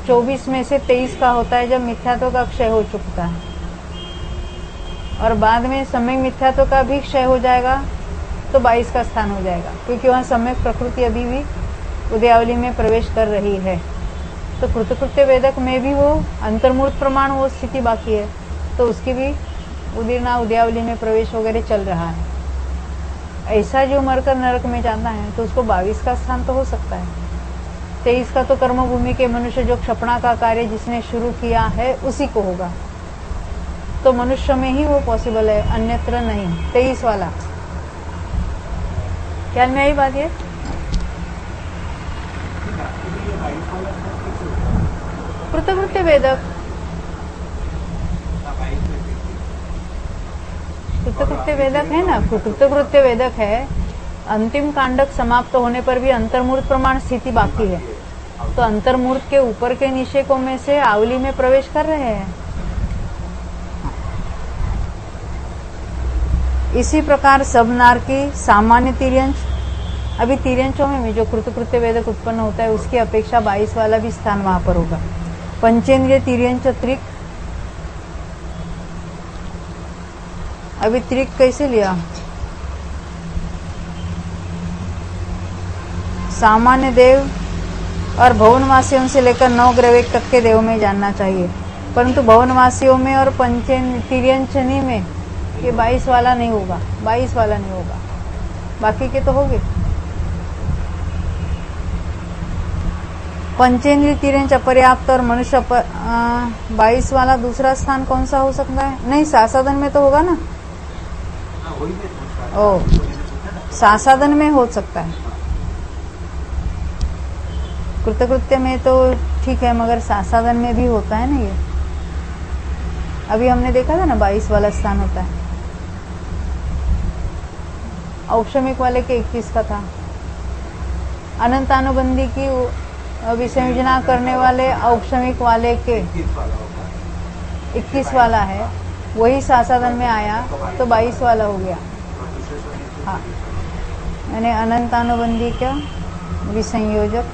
[SPEAKER 1] 24 में से 23 का होता है जब मिथ्यात्व का क्षय हो चुकता है, और बाद में सम्यक मिथ्यात्व का भी क्षय हो जाएगा तो 22 का स्थान हो जाएगा, क्योंकि वहाँ सम्यक प्रकृति अभी भी उदयावली में प्रवेश कर रही है। तो कृतकृत्य वेदक में भी वो अंतर्मूर्त प्रमाण वो स्थिति बाकी है, तो उसकी भी उदीर्णा उदयावली में प्रवेश वगैरह चल रहा है। ऐसा जो मरकर नरक में जाना है तो उसको 22 का स्थान तो हो सकता है। 23 का तो कर्मभूमि के मनुष्य जो क्षपणा का कार्य जिसने शुरू किया है उसी को होगा, तो मनुष्य में ही वो पॉसिबल है, अन्यत्र नहीं। 23 वाला ख्याल में आई बात? ये कृतकृत्य वेदक, कृतकृत्य वेदक है ना, कृतकृत्य वेदक है। अंतिम कांडक समाप्त होने पर भी अंतर्मूर्त प्रमाण स्थिति बाकी है, तो अंतर्मूर्त के ऊपर के निषेकों में से आवली में प्रवेश कर रहे हैं। इसी प्रकार सब नारकी सामान्य तिर्यंश, अभी तिर्यंशों में जो कृतकृत्य वेदक उत्पन्न होता है उसकी अपेक्षा 22 वाला भी स्थान वहां पर होगा। पंचेंद्रिय तिर्यंश त्रिक, अभी त्रिक कैसे लिया? सामान्य देव और भवनवासियों से लेकर 9 ग्रह तक के देव में जानना चाहिए, परंतु भवनवासियों में और तिर्यंशनी में ये 22 वाला नहीं होगा, 22 वाला नहीं होगा, बाकी के तो होंगे। पंचेंद्रिय तिर्यंश अपर्याप्त और मनुष्य 22 वाला दूसरा स्थान कौन सा हो सकता है? नहीं, सासाधन में तो होगा ना। ओ, सासाधन में हो सकता है, कृतकृत्य में तो ठीक है, मगर सासाधन में भी होता है ना। ये अभी हमने देखा था ना, 22 वाला स्थान होता है। औपशमिक वाले के 21 का था। अनंतानुबंधी की विसंयोजना करने वाले औपशमिक वाले के 21 वाला है, वही सासाधन में आया तो 22 वाला हो गया। हाँ, यानी अनंतानुबंधी का विसंयोजक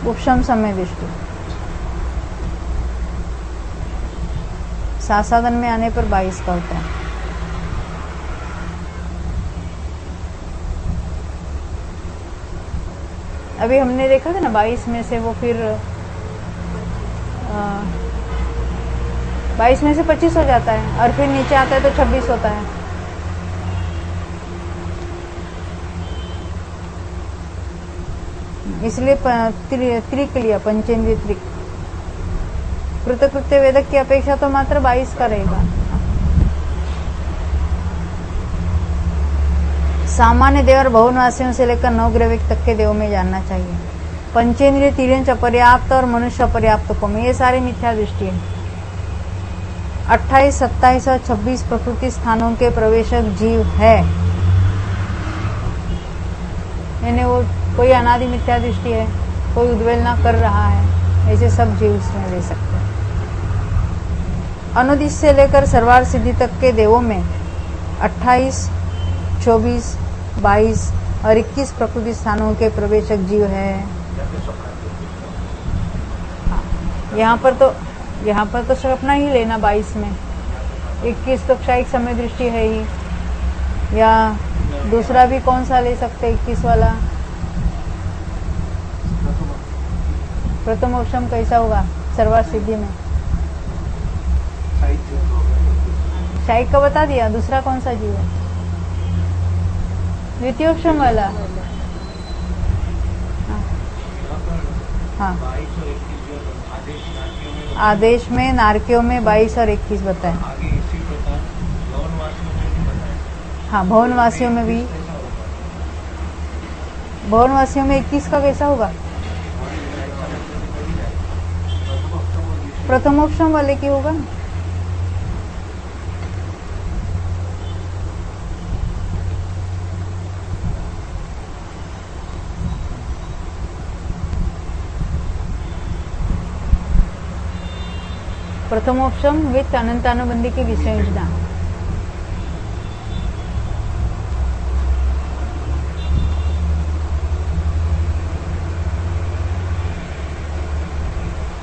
[SPEAKER 1] उपशम समय दृष्टि सासाधन में आने पर 22 का होता है। अभी हमने देखा था ना 22 में से वो फिर 22 में से 25 हो जाता है और फिर नीचे आता है तो 26 होता है। इसलिए त्रिक लिया, पंचेंद्रिय त्रिक। कृतकृत्य वेदक की अपेक्षा तो मात्र 22 का रहेगा। सामान्य देव और भवनवासियों से लेकर नवग्रह तक के देवों में जानना चाहिए। पंचेंद्रिय तिर्यंच अपर्याप्त और मनुष्य अपर्याप्त को में ये सारे मिथ्या दृष्टि है। 28, 27 और 26 प्रकृति स्थानों के प्रवेशक जीव है, यानी वो कोई अनादि मिथ्या दृष्टि है, कोई उद्वेलना कर रहा है, ऐसे सब जीव उसमें ले सकते हैं। अनुदिश से लेकर सर्वार सिद्धि तक के देवों में 28, 24, 22 और 21 प्रकृति स्थानों के प्रवेशक जीव है। यहाँ पर तो सपना ही लेना 22 में, 21 तो क्षयिक समय दृष्टि है ही, या दूसरा भी कौन सा ले सकते 21 वाला? प्रथमोक्षम कैसा होगा सर्वार सिद्धि में? क्षयिक का बता दिया, दूसरा कौन सा जीव है? द्वितीयोक्षम वाला। हाँ, आदेश में नारकियों में 22 और 21 बताए। हाँ, भवनवासियों में भी, भवनवासियों में 21 का कैसा होगा? प्रथमोक्षम वाले की होगा ना। प्रथमोक्षम विथ अनंतानुबंधी की विसंयोजना।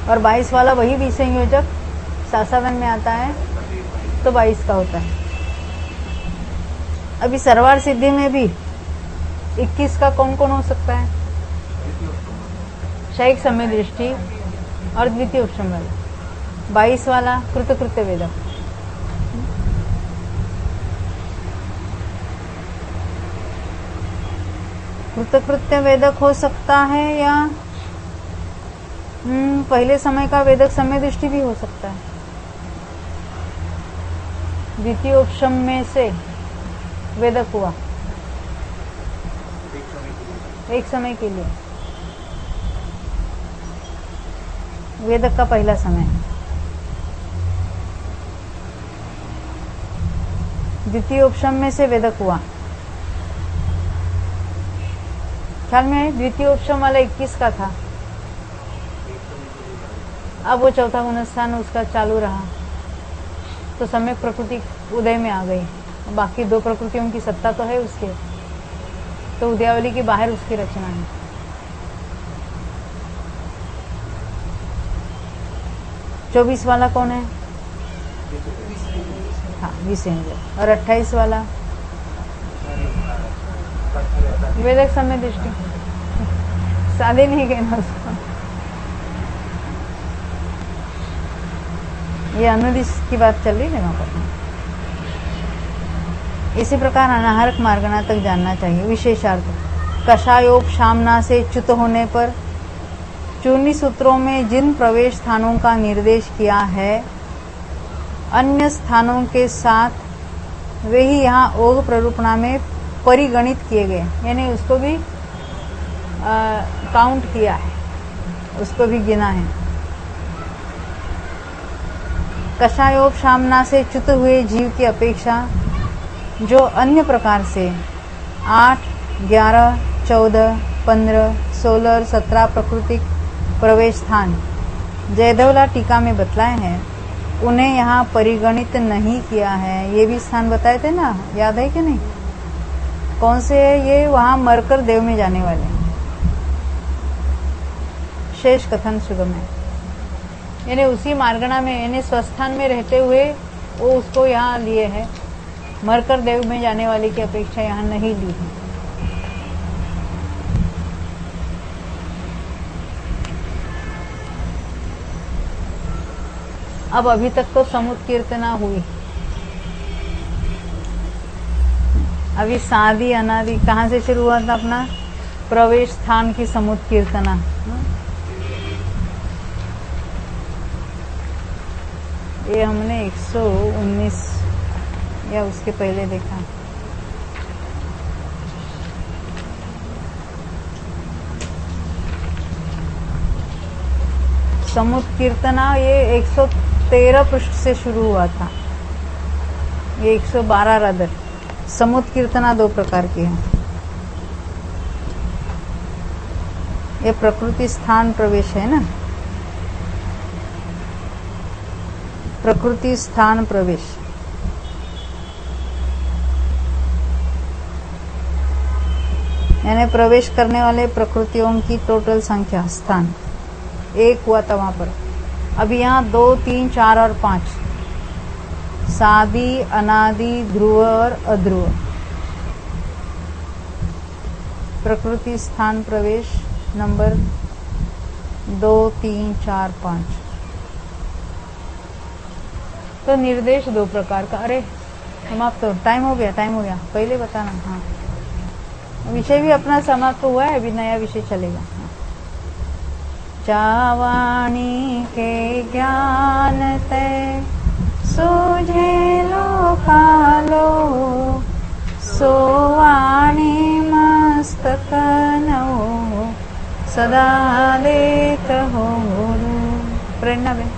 [SPEAKER 1] और 22 वाला वही विसंयोजक सासावन में आता है तो 22 का होता है। अभी सर्वार सिद्धि में भी 21 का कौन कौन हो सकता है? क्षयिक समय दृष्टि और द्वितीय उपशम वाला। 22 वाला कृतकृत्य वेदक। कृतकृत्य वेदक हो सकता है या पहले समय का वेदक समय दृष्टि भी हो सकता है। द्वितीय उपशम में से वेदक हुआ एक समय के लिए, वेदक का पहला समय। द्वितीय उपशम में से वेदक हुआ, ख्याल में द्वितीय उपशम वाला 21 का था। अब वो चौथा गुणस्थान उसका चालू रहा तो सम्यक प्रकृति उदय में आ गई। बाकी दो प्रकृतियों की सत्ता तो है उसके, तो उदयावली के बाहर उसकी रचना है। चौबीस वाला कौन है? हाँ, विसेंद्र। और 28 वाला वेदक समय दृष्टि। सादे नहीं कहना उसको, ये अनुदिश की बात चल रही है वहां पर। इसी प्रकार अनाहारक मार्गना तक जानना चाहिए। विशेषार्थ कषायोपशामना से च्युत होने पर चूर्णी सूत्रों में जिन प्रवेश स्थानों का निर्देश किया है, अन्य स्थानों के साथ वे ही यहाँ ओघ प्ररूपणा में परिगणित किए गए, यानी उसको भी काउंट किया है, उसको भी गिना है। कषायोपशामना से च्युत हुए जीव की अपेक्षा जो अन्य प्रकार से 8, 11, 14, 15, 16 और 17 प्राकृतिक प्रवेश स्थान जयदेवला टीका में बतलाए हैं, उन्हें यहाँ परिगणित नहीं किया है। ये भी स्थान बताए थे ना, याद है कि नहीं? कौन से है ये? वहां मरकर देव में जाने वाले हैं। शेष कथन सुगम है, यानी उसी मार्गणा में, यानी स्वस्थान में रहते हुए वो उसको यहाँ लिए है। मरकर देव में जाने वाले की अपेक्षा यहाँ नहीं ली है। अब अभी तक तो समुत्कीर्तना हुई, अभी सादी अनादि कहाँ से शुरू हुआ था अपना? प्रवेश स्थान की समुत्कीर्तना। ये हमने 119 या उसके पहले देखा। समुत्कीर्तना ये 113 पृष्ठ से शुरू हुआ था, ये 112 रदर। समुत्कीर्तना 2 प्रकार की है। ये प्रकृति स्थान प्रवेश है ना, प्रकृति स्थान प्रवेश। यानी प्रवेश करने वाले प्रकृतियों की टोटल संख्या, स्थान 1 हुआ था वहां पर। अभी यहाँ 2, 3, 4 और 5, सादी, अनादि, ध्रुव और अध्रुव। प्रकृति स्थान प्रवेश नंबर 2, 3, 4, 5। तो निर्देश 2 प्रकार का। अरे समाप्त हो, टाइम हो गया, टाइम हो गया, पहले बताना। हाँ, विषय भी अपना समाप्त हुआ है, अभी नया विषय चलेगा। चावाणी के ज्ञान ते सूझे लोकालो, सोवाणी मस्तक नो सदा लेत हो। प्रेरणा बेन।